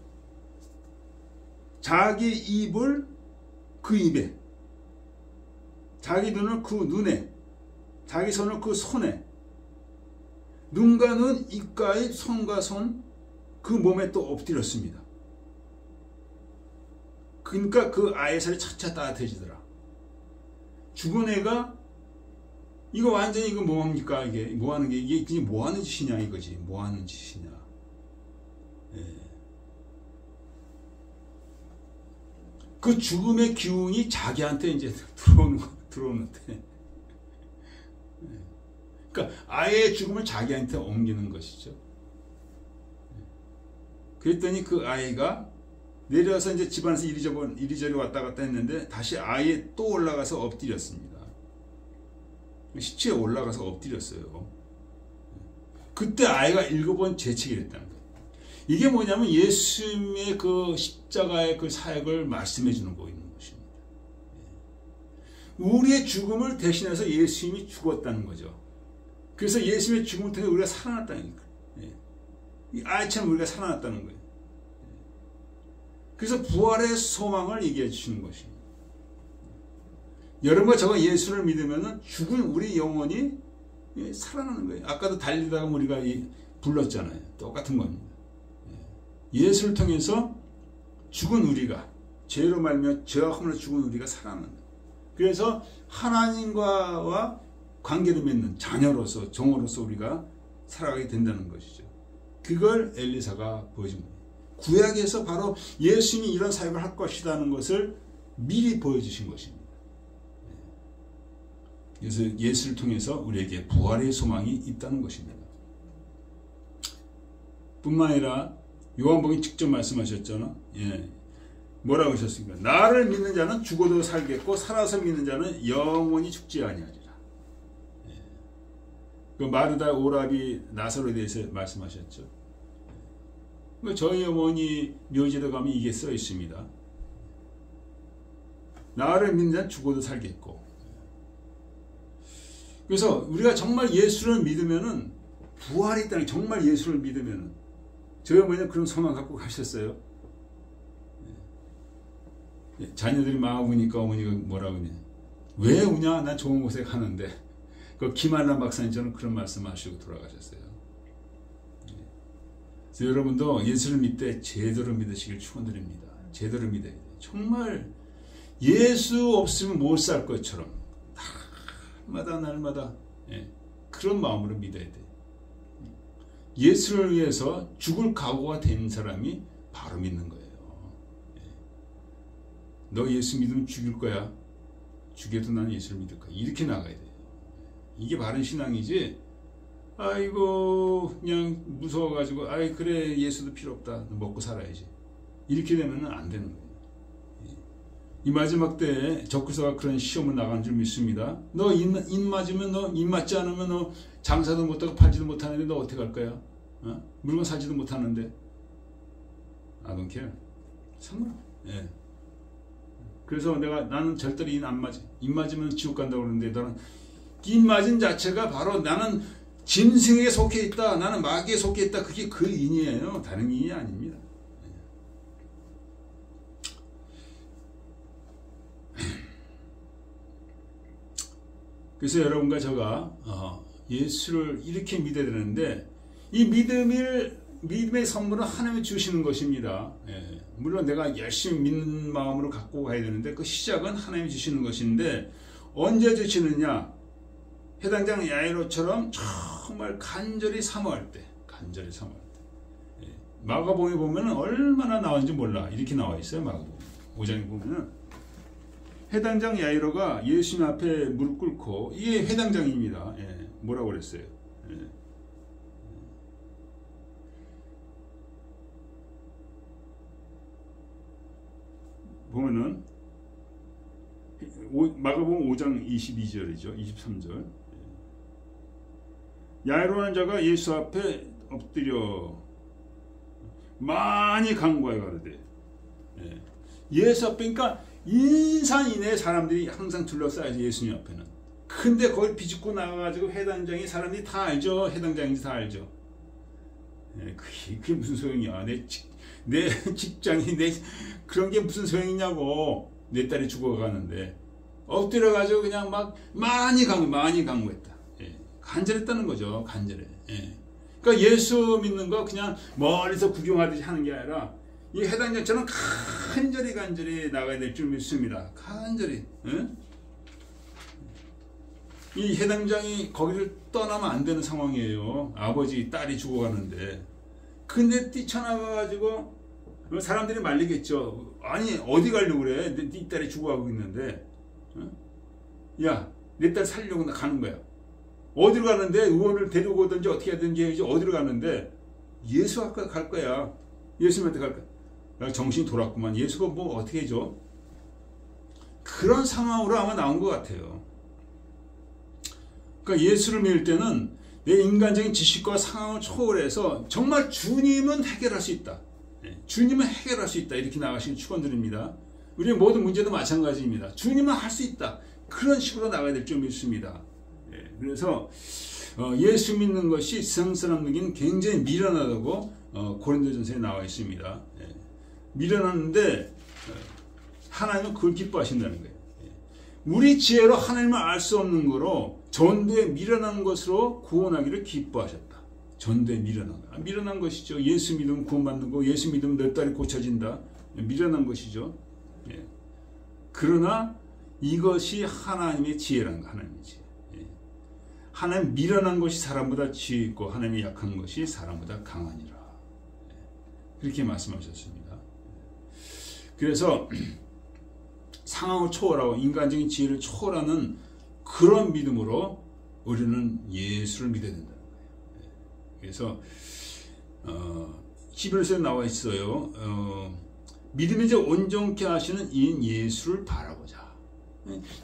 자기 입을 그 입에, 자기 눈을 그 눈에, 자기 손을 그 손에, 눈과 눈, 입과 입, 손과 손, 그 몸에 또 엎드렸습니다. 그러니까 그 아이의 살이 차차 따뜻해지더라. 죽은 애가 이거 완전히 이거 뭐합니까? 이게 뭐하는 게 이게 그냥 뭐하는 짓이냐 이거지. 뭐하는 짓이냐. 예. 그 죽음의 기운이 자기한테 이제 들어오는데. 예. 그러니까 아이의 죽음을 자기한테 옮기는 것이죠. 예. 그랬더니 그 아이가 내려서 이제 집안에서 이리저리 왔다 갔다 했는데 다시 아이에 또 올라가서 엎드렸습니다. 시체에 올라가서 엎드렸어요. 그때 아이가 7번 재채기를 했다는 거예요. 이게 뭐냐면 예수님의 그 십자가의 그 사역을 말씀해 주는 거 있는 것입니다. 우리의 죽음을 대신해서 예수님이 죽었다는 거죠. 그래서 예수님의 죽음을 통해 우리가 살아났다는 거예요. 이 아이처럼 우리가 살아났다는 거예요. 그래서 부활의 소망을 얘기해 주시는 것입니다. 여러분과 저가 예수를 믿으면 죽은 우리 영혼이 살아나는 거예요. 아까도 달리다가 우리가 불렀잖아요. 똑같은 겁니다. 예수를 통해서 죽은 우리가, 죄로 말미암아 죄와 허물로 죽은 우리가 살아나는 거예요. 그래서 하나님과 관계를 맺는 자녀로서, 종으로서 우리가 살아가게 된다는 것이죠. 그걸 엘리사가 보여준 거예요. 구약에서 바로 예수님이 이런 사역을 할 것이라는 것을 미리 보여주신 것입니다. 그래서 예수를 통해서 우리에게 부활의 소망이 있다는 것입니다. 뿐만 아니라 요한복음이 직접 말씀하셨잖아. 예. 뭐라고 하셨습니까? 나를 믿는 자는 죽어도 살겠고 살아서 믿는 자는 영원히 죽지 아니하리라. 예. 그 마르다 오라비 나사로에 대해서 말씀하셨죠. 예. 저희 어머니 묘지에 가면 이게 써 있습니다. 나를 믿는 자는 죽어도 살겠고. 그래서 우리가 정말 예수를 믿으면은 부활이 있다는, 정말 예수를 믿으면은, 저희 어머니는 그런 소망 갖고 가셨어요. 자녀들이 막 우니까 어머니가 뭐라고 하냐. 왜 우냐? 난 좋은 곳에 가는데. 그 김한란 박사님처럼 그런 말씀 하시고 돌아가셨어요. 그래서 여러분도 예수를 믿되 제대로 믿으시길 축원드립니다. 제대로 믿어야 돼요. 정말 예수 없으면 못 살 것처럼. 날마다 그런 마음으로 믿어야 돼. 예수를 위해서 죽을 각오가 된 사람이 바로 믿는 거예요. 너 예수 믿으면 죽일 거야. 죽여도 나는 예수를 믿을 거야. 이렇게 나가야 돼요. 이게 바른 신앙이지. 아이고 그냥 무서워가지고 아이 그래 예수도 필요 없다. 먹고 살아야지. 이렇게 되면 안 되는 거예요. 이 마지막 때에 적그리스도가 그런 시험을 나간 줄 믿습니다. 너 입 맞으면, 너 입 맞지 않으면 너 장사도 못하고 팔지도 못하는데 너 어떻게 할 거야? 어? 물건 사지도 못하는데. I don't care. 상관없어. 예. 그래서 나는 절대로 입 안 맞아. 입 맞으면 지옥 간다고 그러는데 너는 입 맞은 자체가 바로 나는 짐승에게 속해 있다. 나는 마귀에 속해 있다. 그게 그 인이에요. 다른 인이 아닙니다. 그래서 여러분과 제가 예수를 이렇게 믿어야 되는데 이 믿음을 믿음의 선물은 하나님이 주시는 것입니다. 예, 물론 내가 열심히 믿는 마음으로 갖고 가야 되는데 그 시작은 하나님이 주시는 것인데 언제 주시느냐? 해당장 야이로처럼 정말 간절히 사모할 때, 간절히 사모할 때. 예, 마가복음에 보면 얼마나 나왔는지 몰라. 이렇게 나와 있어요. 마가복음 5장에 보면은 해당장 야이로가 예수님 앞에 무릎 꿇고, 이게 해당장입니다. 예, 뭐라고 그랬어요? 예. 보면은 마가복음 5장 22절이죠. 23절. 야이로라는 자가 예수 앞에 엎드려 많이 간구하여 가로되. 예수 앞에, 그러니까 인산인해 사람들이 항상 둘러싸여서 예수님 앞에는. 근데 거기 비집고 나가가지고 해당장이 사람들이 다 알죠. 해당장인지 다 알죠. 그게 무슨 소용이야. 내 직장이 그런 게 무슨 소용이냐고. 내 딸이 죽어가는데 엎드려가지고 그냥 막 많이 강구했다. 간절했다는 거죠. 간절해. 그러니까 예수 믿는 거 그냥 멀리서 구경하듯이 하는 게 아니라 이 해당장처럼 간절히 나가야 될 줄 믿습니다. 간절히. 이 해당장이 거기를 떠나면 안 되는 상황이에요. 아버지, 딸이 죽어가는데. 근데 뛰쳐나가가지고 사람들이 말리겠죠. 아니, 어디 가려고 그래? 네 딸이 죽어가고 있는데. 야, 내 딸 살려고 가는 거야. 어디로 가는데? 의원을 데리고 오든지 어떻게 하든지 해야지. 어디로 가는데? 예수 앞에 갈 거야. 예수님한테 갈 거야. 나 정신이 돌았구만. 예수가 뭐 어떻게 해줘? 그런 상황으로 아마 나온 것 같아요. 그러니까 예수를 믿을 때는 내 인간적인 지식과 상황을 초월해서 정말 주님은 해결할 수 있다. 주님은 해결할 수 있다. 이렇게 나가시길 축원드립니다. 우리의 모든 문제도 마찬가지입니다. 주님은 할 수 있다. 그런 식으로 나가야 될 줄 믿습니다. 그래서 예수 믿는 것이 세상 사람들에게는 굉장히 미련하다고 고린도전서에 나와 있습니다. 미련한데 하나님은 그걸 기뻐하신다는 거예요. 우리 지혜로 하나님을 알 수 없는 거로 전도에 미련한 것으로 구원하기를 기뻐하셨다. 전도에 미련한 것이죠. 예수 믿으면 구원받는 거, 예수 믿으면 내 딸이 고쳐진다. 미련한 것이죠. 그러나 이것이 하나님의 지혜라는 거, 하나님의 지혜. 하나님 미련한 것이 사람보다 지혜 있고 하나님이 약한 것이 사람보다 강하니라. 그렇게 말씀하셨습니다. 그래서 상황을 초월하고 인간적인 지혜를 초월하는 그런 믿음으로 우리는 예수를 믿어야 된다는 거예요. 그래서 히브리서에 나와 있어요. 믿음이 이제 온전케 하시는 이인 예수를 바라보자.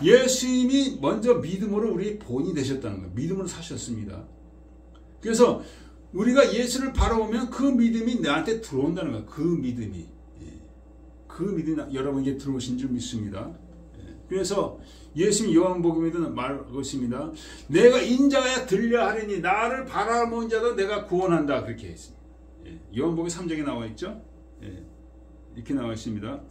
예수님이 먼저 믿음으로 우리의 본이 되셨다는 거예요. 믿음으로 사셨습니다. 그래서 우리가 예수를 바라보면 그 믿음이 나한테 들어온다는 거예요. 그 믿음이 여러분에게 들어오신 줄 믿습니다. 그래서 예수님 요한복음에도 말하고 있습니다. 내가 인자가 들려 하리니 나를 바라보는 자도 내가 구원한다. 그렇게 했습니다. 요한복음 3장에 나와 있죠. 이렇게 나와 있습니다.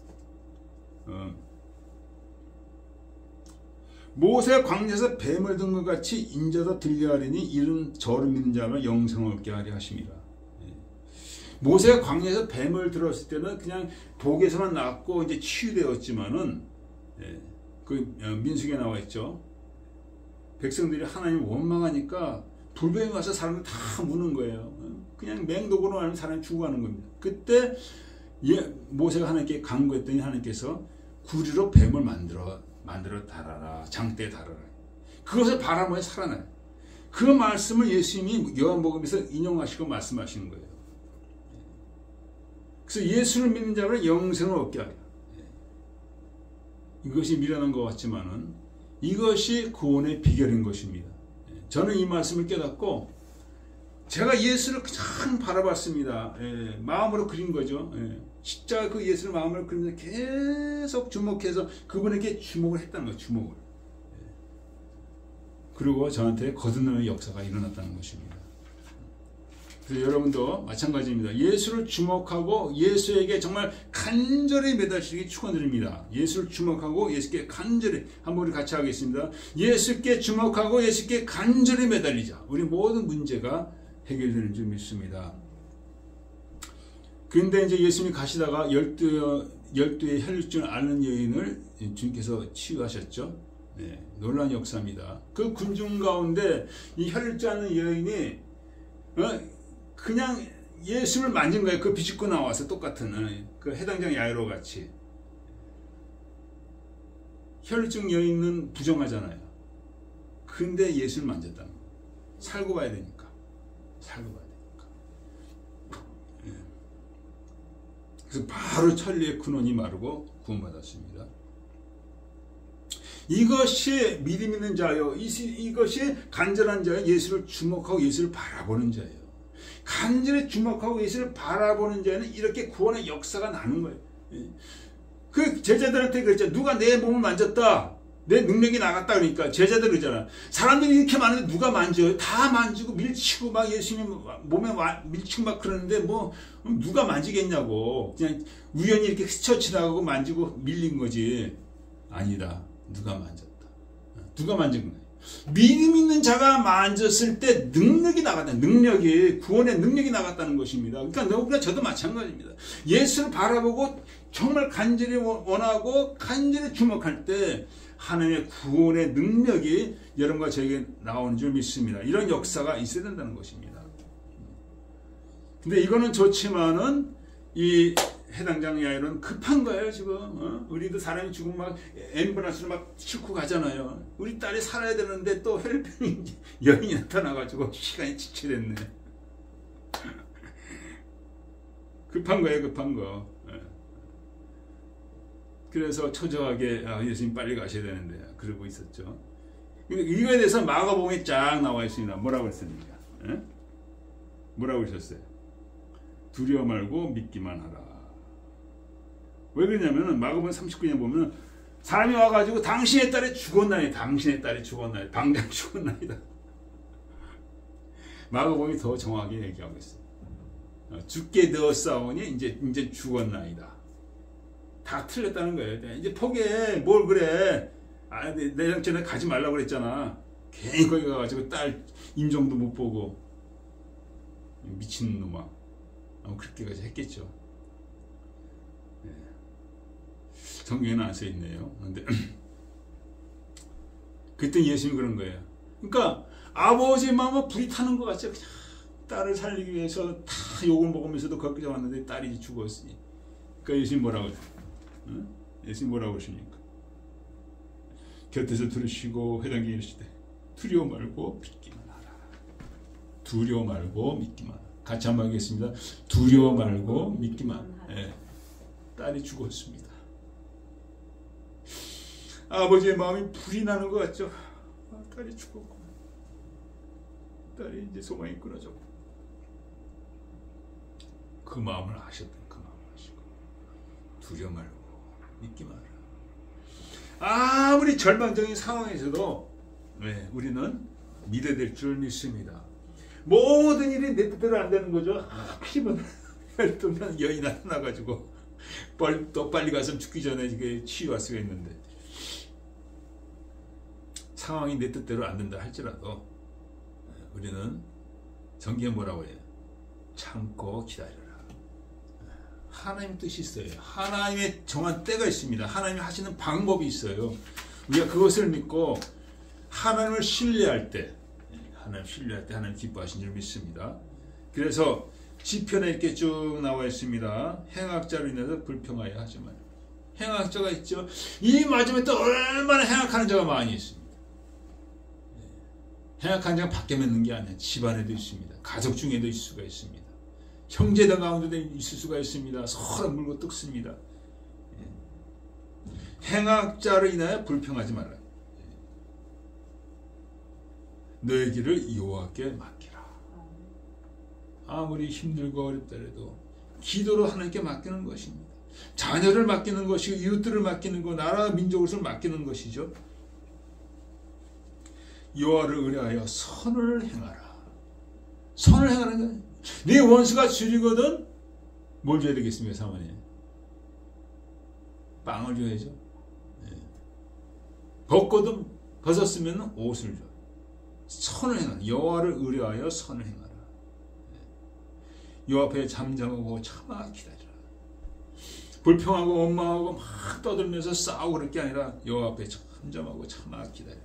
모세 광야에서 뱀을 든 것 같이 인자도 들려 하리니 이런 저를 믿는 자는 영생을 얻게 하리 하십니다. 모세가 광야에서 뱀을 들었을 때는 그냥 독에서만 낫고 이제 치유되었지만은 그 민수기에 나와 있죠. 백성들이 하나님을 원망하니까 불뱀이 와서 사람을 다 무는 거예요. 그냥 맹독으로 하면 사람이 죽어가는 겁니다. 그때 모세가 하나님께 간구했더니 하나님께서 구리로 뱀을 만들어 달아라. 장대에 달아라. 그것을 바라보며 살아나요. 그 말씀을 예수님이 요한복음에서 인용하시고 말씀하시는 거예요. 그래서 예수를 믿는 자는 영생을 얻게 하리라. 이것이 미련한 것 같지만은 이것이 구원의 비결인 것입니다. 저는 이 말씀을 깨닫고 제가 예수를 그냥 바라봤습니다. 마음으로 그린 거죠. 십자가 그 예수를 마음으로 그리면서 계속 주목해서 그분에게 주목을 했다는 거예요. 주목을. 그리고 저한테 거듭나는 역사가 일어났다는 것입니다. 그래서 여러분도 마찬가지입니다. 예수를 주목하고 예수에게 정말 간절히 매달리시기 축원드립니다. 예수를 주목하고 예수께 간절히 한번 우리 같이 하겠습니다. 예수께 주목하고 예수께 간절히 매달리자. 우리 모든 문제가 해결되는 줄 믿습니다. 근데 이제 예수님이 가시다가 열두의 혈루증을 앓는 여인을 주님께서 치유하셨죠. 네, 놀라운 역사입니다. 그 군중 가운데 이 혈루증 앓는 여인이 그냥 예수를 만진 거예요. 그 비집고 나와서 똑같은 그 해당장 야이로 같이. 혈루증 여인은 부정하잖아요. 근데 예수를 만졌다는 거예요. 살고 봐야 되니까. 살고 봐야 되니까. 예. 그래서 바로 천리의 근원이 마르고 구원받았습니다. 이것이 믿음 있는 자요. 이것이 간절한 자요. 예수를 주목하고 예수를 바라보는 자예요. 간절히 주목하고 예수를 바라보는 자는 이렇게 구원의 역사가 나는 거예요. 그 제자들한테 그랬죠. 누가 내 몸을 만졌다. 내 능력이 나갔다. 그러니까 제자들 그러잖아. 사람들이 이렇게 많은데 누가 만져요? 다 만지고 밀치고 막 예수님 몸에 밀치고 막 그러는데 뭐 누가 만지겠냐고. 그냥 우연히 이렇게 스쳐 지나가고 만지고 밀린 거지. 아니다. 누가 만졌다. 누가 만진 거예요. 믿음 있는 자가 만졌을 때 능력이 나갔다. 능력이 구원의 능력이 나갔다는 것입니다. 그러니까 너구나 저도 마찬가지입니다. 예수를 바라보고 정말 간절히 원하고 간절히 주목할 때 하나님의 구원의 능력이 여러분과 저에게 나오는 줄 믿습니다. 이런 역사가 있어야 된다는 것입니다. 근데 이거는 좋지만은 이 해당장 야이로는 급한 거예요 지금. 우리도 사람이 죽으면 막 앰뷸런스로 막 싣고 가잖아요. 우리 딸이 살아야 되는데 또 혈병이 여인이 나타나가지고 시간이 지체됐네. 급한 거예요, 급한 거. 그래서 초조하게 예수님 빨리 가셔야 되는데 그러고 있었죠. 이거에 대해서 마가복음에 쫙 나와 있습니다. 뭐라고 했습니까? 뭐라고 하셨어요? 두려워 말고 믿기만 하라. 왜 그러냐면은 마가복음 39년 보면 사람이 와가지고 당신의 딸이 죽었나이다. 당신의 딸이 죽었나이다. 당장 죽었나이다. 마가복음이 더 정확하게 얘기하고 있어요. 죽게 되었사오니 이제 죽었나이다. 다 틀렸다는 거예요. 이제 포기해. 뭘 그래. 내가 전에 가지 말라고 그랬잖아. 괜히 거기 가가지고 딸 임종도 못 보고 미친 놈아. 그렇게까지 했겠죠. 네. 성경에는 안 써있네요. 그런데 그때 예수님이 그런 거예요. 그러니까 아버지의 마음은 불이 타는 것 같죠. 그냥 딸을 살리기 위해서 다 욕을 먹으면서도 거기서 왔는데 딸이 죽었으니. 그러니까 예수님 뭐라고 해요? 응? 예수님 뭐라고 하십니까? 곁에서 들으시고 회당에 이르시되 두려워 말고 믿기만 하라. 두려워 말고 믿기만 하라. 같이 한번 하겠습니다. 두려워 말고 믿기만. 예. 딸이 죽었습니다. 아버지의 마음이 불이 나는 것 같죠. 딸이 죽었고 딸이 이제 소망이 끊어졌고 그 마음을 아셨던 그 마음을 아시고 두려워 말고 믿기만 하라. 아무리 절망적인 상황에서도 우리는 믿어야 될 줄 믿습니다. 모든 일이 내 뜻대로 안 되는 거죠. 힘은 혈통난 여인이 나타나가지고 또 빨리 가서 죽기 전에 이게 치유할 수가 있는데 상황이 내 뜻대로 안 된다 할지라도 우리는 성경에 뭐라고 해요? 참고 기다려라. 하나님 뜻이 있어요. 하나님의 정한 때가 있습니다. 하나님이 하시는 방법이 있어요. 우리가 그것을 믿고 하나님을 신뢰할 때 하나님 기뻐하신 줄 믿습니다. 그래서 시편에 이렇게 쭉 나와 있습니다. 행악자로 인해서 불평하여 하지 마라. 행악자가 있죠. 이 마지막에 또 얼마나 행악하는 자가 많이 있습니다. 행악한 자가 밖에 맺는 게 아니라 집안에도 있습니다. 가족 중에도 있을 수가 있습니다. 형제들 가운데도 있을 수가 있습니다. 서로 물고 뜯습니다. 행악자로 인하여 불평하지 말라. 너의 길을 여호와께 맡기라. 아무리 힘들고 어렵더라도 기도로 하나님께 맡기는 것입니다. 자녀를 맡기는 것이고 이웃들을 맡기는 것, 나라 민족을 맡기는 것이죠. 여호와를 의뢰하여 선을 행하라. 선을 행하는 거예요. 네 원수가 줄이거든 뭘 줘야 되겠습니까? 사모님? 빵을 줘야죠. 벗었으면 옷을 줘. 선을 행하라. 여호와를 의뢰하여 선을 행하라. 요 앞에 잠잠하고 참아 기다리라. 불평하고 원망하고 막 떠들면서 싸우고 그럴 게 아니라 요 앞에 잠잠하고 참아 기다리라.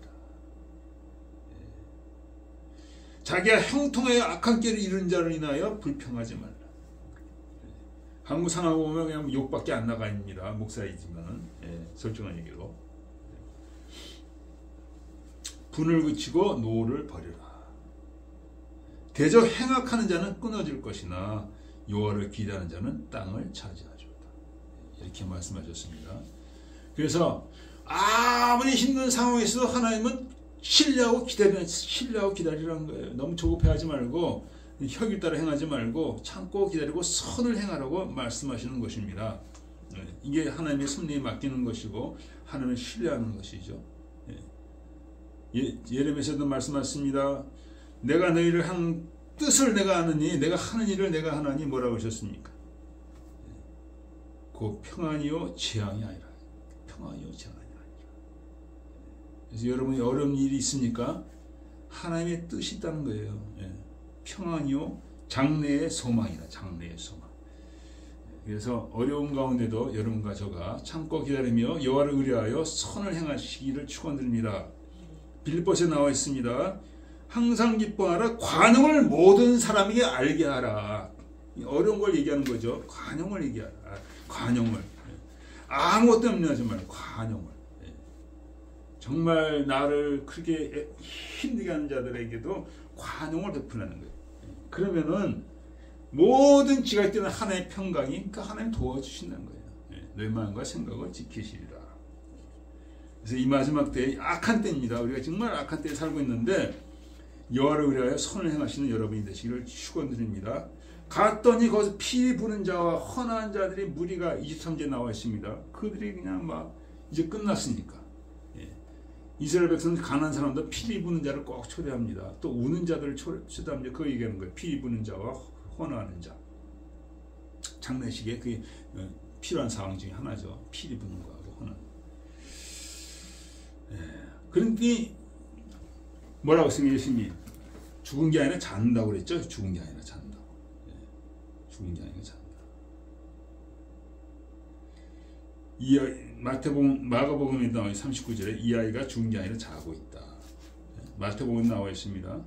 자기가 형통하여 악한 길을 이룬 자를 인하여 불평하지 말라. 한국 상황 보면 그냥 욕밖에 안 나가입니다. 목사이지만 솔직한 얘기로. 분을 그치고 노를 버리라. 대저 행악하는 자는 끊어질 것이나 여호와를 기대하는 자는 땅을 차지하리로다. 이렇게 말씀하셨습니다. 그래서 아무리 힘든 상황에서도 하나님은 신뢰하고 기다리라는 거예요. 너무 조급해하지 말고 혁일 따라 행하지 말고 참고 기다리고 선을 행하라고 말씀하시는 것입니다. 이게 하나님의 섭리에 맡기는 것이고 하나님을 신뢰하는 것이죠. 예레미야에서도 말씀하셨습니다. 내가 너희를 한 뜻을 내가 아느니 내가 하는 일을 내가 하나니 뭐라고 하셨습니까? 그 평안이요 재앙이 아니라 평안이요 재앙이 아니라. 그래서 여러분이 어려운 일이 있습니까? 하나님의 뜻이 있다는 거예요. 평안이요 장래의 소망이다. 장래의 소망. 그래서 어려운 가운데도 여러분과 저가 참고 기다리며 여호와를 의뢰하여 선을 행하시기를 축원드립니다. 빌립보서에 나와 있습니다. 항상 기뻐하라. 관용을 모든 사람에게 알게 하라. 어려운 걸 얘기하는 거죠. 관용을 얘기하라. 관용을. 아무것도 염려하지 말고 관용을. 정말 나를 그렇게 힘들게 하는 자들에게도 관용을 베풀라는 거예요. 그러면은 모든 지각이 되는 하나님의 평강이 그러니까 하나님 도와주신다는 거예요. 너희 마음과 생각을 지키시리라. 그래서 이 마지막 때에 악한 때입니다. 우리가 정말 악한 때에 살고 있는데 여호와를 의뢰하여 선을 행하시는 여러분이 되시기를 축원드립니다. 갔더니 거기서 피 부는 자와 헌한 자들이 무리가 23절에 나와 있습니다. 그들이 그냥 막 이제 끝났으니까. 이스라엘 백성은 가난한 사람들 피 부는 자를 꼭 초대합니다. 또 우는 자들을 초대합니다. 그거 얘기하는 거예요. 피 부는 자와 헌화하는 자. 장례식에 그게 필요한 상황 중에 하나죠. 피 부는 거하고 헌화는. 그러니 뭐라고 했습니까? 예수님이 죽은 게 아니라 잔다고 그랬죠. 죽은 게 아니라 잔다고. 죽은 게 아니라 잔다. 마가복음에 나와 39절에 이 아이가 죽은 게 아니라 자고 있다. 마태복음에 나와 있습니다.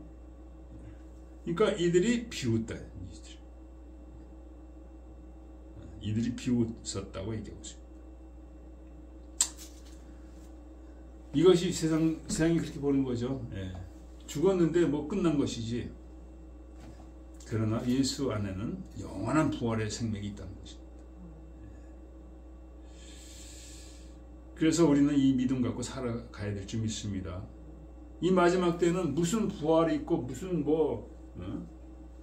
그러니까 이들이 비웃다. 이들이 비웃었다고 얘기하고 있습니다. 이것이 세상이 그렇게 보는 거죠. 죽었는데 뭐 끝난 것이지. 그러나 예수 안에는 영원한 부활의 생명이 있다는 것입니다. 그래서 우리는 이 믿음 갖고 살아가야 될 줄 믿습니다. 이 마지막 때는 무슨 부활이 있고 무슨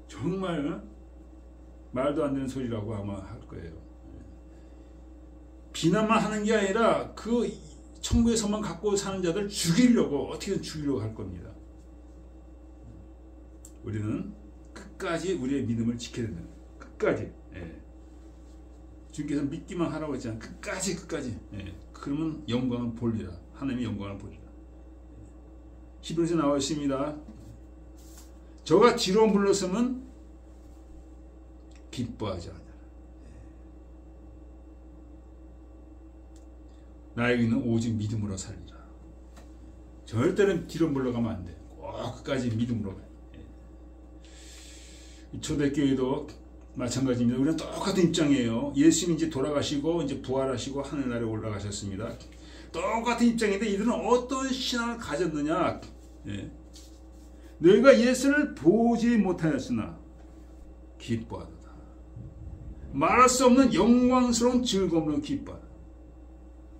정말 말도 안 되는 소리라고 아마 할 거예요. 비난만 하는 게 아니라 그 천국에서만 갖고 사는 자들 죽이려고 어떻게든 죽이려고 할 겁니다. 우리는 끝까지 우리의 믿음을 지켜야 된다. 끝까지. 주님께서 믿기만 하라고 했잖아요. 끝까지. 그러면 영광을 보리라. 하나님의 영광을 보리라. 히브리서에 나와 있습니다. 저가 뒤로 물러서면 기뻐하지 않으라. 나에게 있는 오직 믿음으로 살리라. 절대로 뒤로 물러가면 안 돼. 꼭 끝까지 믿음으로 가야 돼. 초대교회도 마찬가지입니다. 우리는 똑같은 입장이에요. 예수님이 이제 돌아가시고 이제 부활하시고 하늘나라에 올라가셨습니다. 똑같은 입장인데 이들은 어떤 신앙을 가졌느냐? 너희가 예수를 보지 못하였으나 기뻐하도다. 말할 수 없는 영광스러운 즐거움으로 기뻐하다.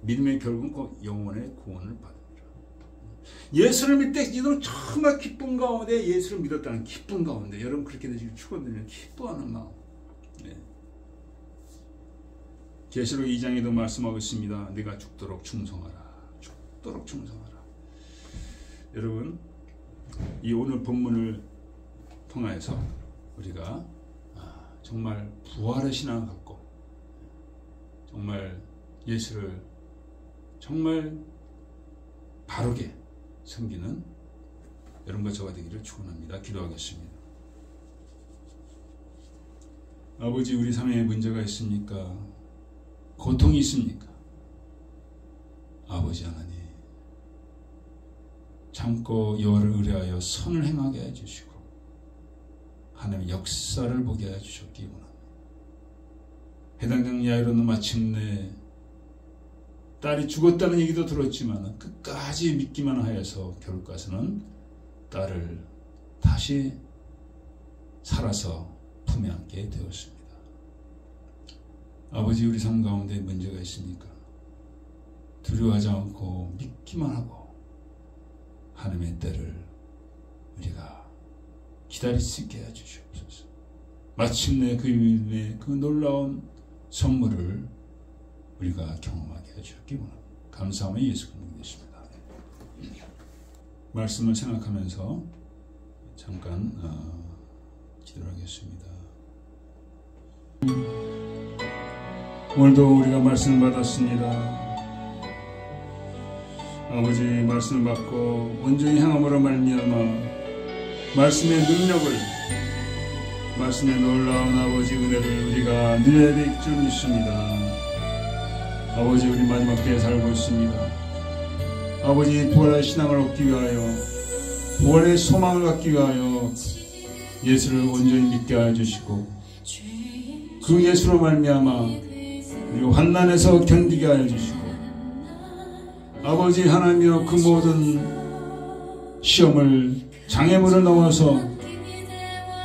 믿음의 결국은 영혼의 구원을 받으리라. 예수를 믿을 때 이들은 정말 기쁨 가운데 예수를 믿었다는 기쁨 가운데 여러분 그렇게 되시길 축원드리는 기뻐하는 마음. 계시록 2장에도 말씀하고 있습니다. 네가 죽도록 충성하라. 죽도록 충성하라. 여러분 이 오늘 본문을 통해서 우리가 정말 부활의 신앙을 갖고 정말 예수를 정말 바르게 섬기는 여러분과 저가 되기를 축원합니다. 기도하겠습니다. 아버지, 우리 삶에 문제가 있습니까? 고통이 있습니까? 아버지 하나님, 참고 여호와를 의뢰하여 선을 행하게 해주시고 하나님의 역사를 보게 해주셨기 원합니다. 해당장 야이로는 마침내 딸이 죽었다는 얘기도 들었지만 끝까지 믿기만 하여서 결국 가서는 딸을 다시 살아서 품에 안게 되었습니다. 아버지, 우리 삶 가운데 문제가 있습니까? 두려워하지 않고 믿기만 하고 하나님의 때를 우리가 기다릴 수 있게 해주시옵소서. 마침내 그 믿음의 그 놀라운 선물을 우리가 경험하게 해주셨기 원합니다. 감사하며 예수 그리스도 믿습니다. 말씀을 생각하면서 잠깐 기도를 하겠습니다. 오늘도 우리가 말씀을 받았습니다. 아버지, 말씀을 받고 온전히 행함으로 말미암아 말씀의 능력을, 말씀의 놀라운 아버지 은혜를 우리가 누려야 될 줄 믿습니다. 아버지, 우리 마지막 때에 살고 있습니다. 아버지, 부활의 신앙을 얻기 위하여, 부활의 소망을 갖기 위하여 예수를 온전히 믿게 하여 주시고 그 예수로 말미암아 우리가 환난에서 견디게 하여 주시고 아버지 하나님이여, 그 모든 시험을 장애물을 넘어서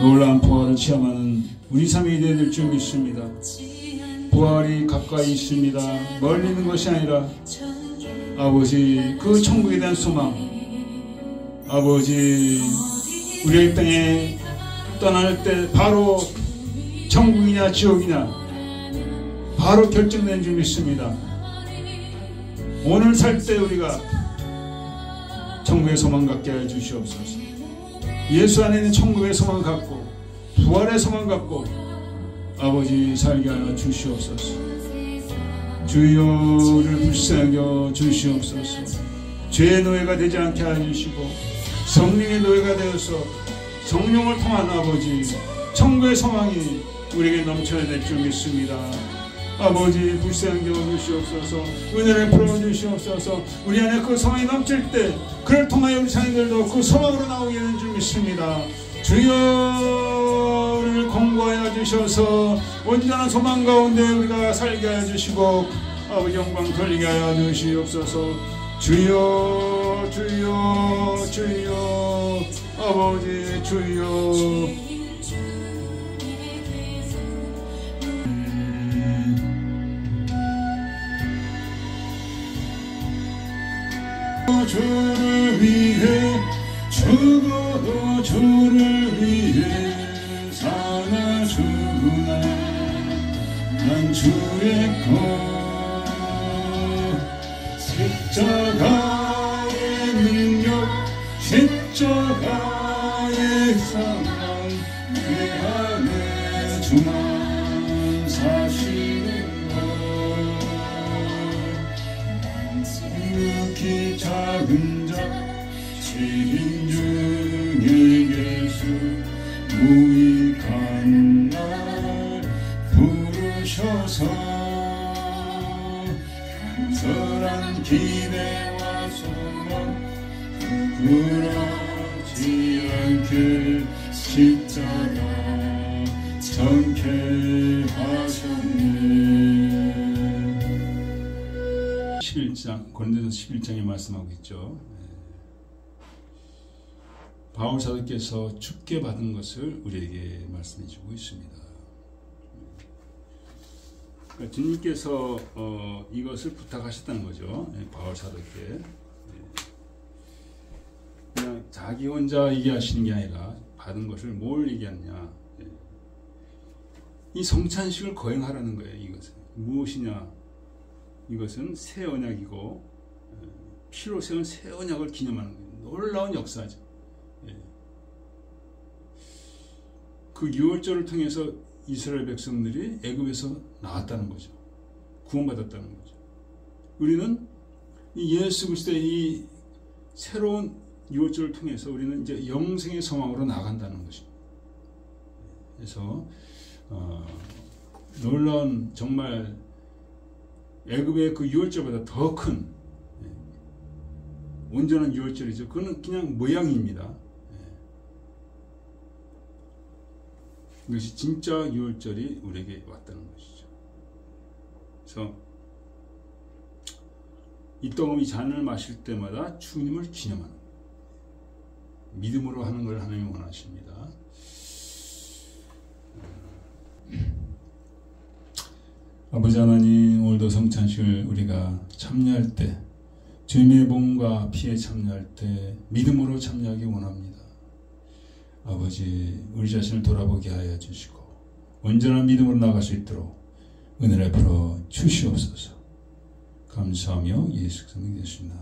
놀라운 부활을 체험하는 우리 삶이 되어야 될 줄 믿습니다. 부활이 가까이 있습니다. 멀리 있는 것이 아니라 아버지, 그 천국에 대한 소망, 아버지, 우리가 이 땅에 떠날 때 바로 천국이냐 지옥이냐 바로 결정된 줄 믿습니다. 오늘 살 때 우리가 천국의 소망 갖게 하여 주시옵소서. 예수 안에 있는 천국의 소망 갖고 부활의 소망 갖고 아버지 살게 하여 주시옵소서. 주여를 불쌍히 여겨 주시옵소서. 죄의 노예가 되지 않게 하여 주시고 성령의 노예가 되어서 성령을 통한 아버지 천국의 소망이 우리에게 넘쳐야 될 줄 믿습니다. 아버지, 불쌍히 여겨 주시옵소서. 은혜를 풀어주시옵소서. 우리 안에 그 소망이 넘칠 때 그를 통하여 우리 자녀들도 그 소망으로 나오게 되는 줄 믿습니다. 주여를 공고하여 주셔서 온전한 소망 가운데 우리가 살게 하여 주시고 아버지 영광 돌리게 하여 주시옵소서. 주여, 주여, 주여, 아버지 주여. 주를 위해 죽어도 주를 위해 사나 주구나. 난 주의 것 십자가의 능력 십자가의 사랑 내 안에 주만 사시는 것 지극히 작은 자 죄인 중에 예수 무익한 날 부르셔서 간절한 기대와 소망 부끄러지 않게 십자가 전케 하셨네. 11장, 고린도전서 11장에 말씀하고 있죠. 바울 사도께서 죽게 받은 것을 우리에게 말씀해 주고 있습니다. 그러니까 주님께서 이것을 부탁하셨다는 거죠. 바울 사도께. 그냥 자기 혼자 얘기하시는 게 아니라 받은 것을 뭘 얘기하느냐. 이 성찬식을 거행하라는 거예요. 이것은 무엇이냐. 이것은 새 언약이고 피로 세운 새 언약을 기념하는 거예요. 놀라운 역사죠. 그 유월절을 통해서 이스라엘 백성들이 애굽에서 나왔다는 거죠. 구원받았다는 거죠. 우리는 이 예수 그리스도의 이 새로운 유월절을 통해서 우리는 이제 영생의 소망으로 나간다는 것입니다. 그래서 놀라운 정말 애굽의 그 유월절보다 더 큰 온전한 유월절이죠. 그거는 그냥 모양입니다. 이것이 진짜 유월절이 우리에게 왔다는 것이죠. 그래서 이 떡, 이 잔을 마실 때마다 주님을 기념하는, 믿음으로 하는 걸 하나님이 원하십니다. 아버지 하나님, 오늘도 성찬식을 우리가 참여할 때, 주님의 몸과 피에 참여할 때 믿음으로 참여하기 원합니다. 아버지, 우리 자신을 돌아보게 하여 주시고 온전한 믿음으로 나아갈 수 있도록 은혜를 베풀어 주시옵소서. 감사하며 예수 그리스도의 예수님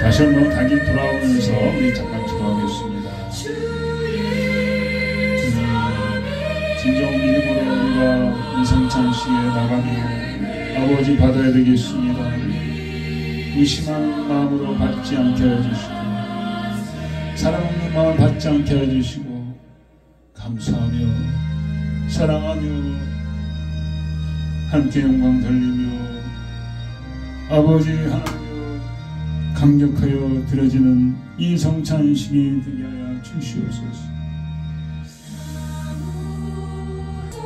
다시 한번 다시 돌아오면서 우리 잠깐 기도하겠습니다. 진정 믿음으로 우리가 이 성찬식에 나가며 아버지 받아야 되겠습니다. 의심하는 마음으로 받지 않게 해주시고 사랑 없는 마음 받지 않게 해주시고 감사하며 사랑하며 함께 영광 돌리며 아버지 하나님 강력하여 드려지는 이 성찬식이 되게 하여 주시옵소서.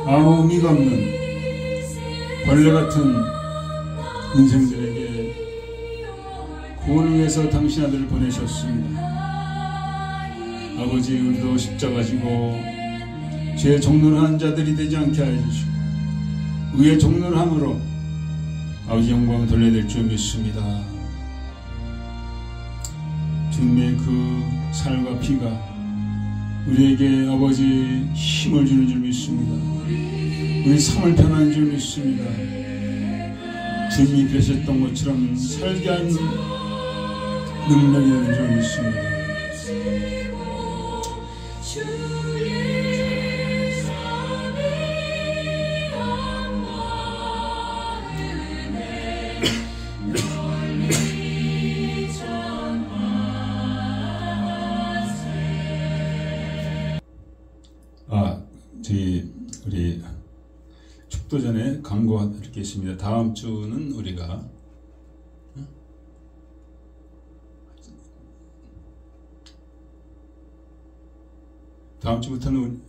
아무 의미가 없는 벌레 같은 인생들에게 구원을 위해서 당신 아들을 보내셨습니다. 아버지, 우리도 십자가 지고 죄의 종로를 한 자들이 되지 않게 하여 주시고 의의 종로를 함으로 아버지 영광을 돌려야 될 줄 믿습니다. 주님의 그 살과 피가 우리에게 아버지 힘을 주는 줄 믿습니다. 우리 삶을 변하는 줄 믿습니다. 주님이 그러셨던 것처럼 살게 하는 능력이 되는 줄 믿습니다. 축도 전에 광고드리겠습니다. 다음 주는 우리가 다음 주부터는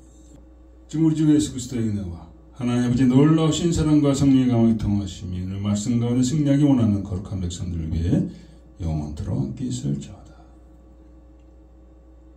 지금 우리 주 예수 그리스도의 은혜와 하나님 아버지 놀라우신 사랑과 성령의 감화를 통하심이 말씀 가운데 승리하기 원하는 거룩한 백성들을 위해 영원토록 함께 있을지어다.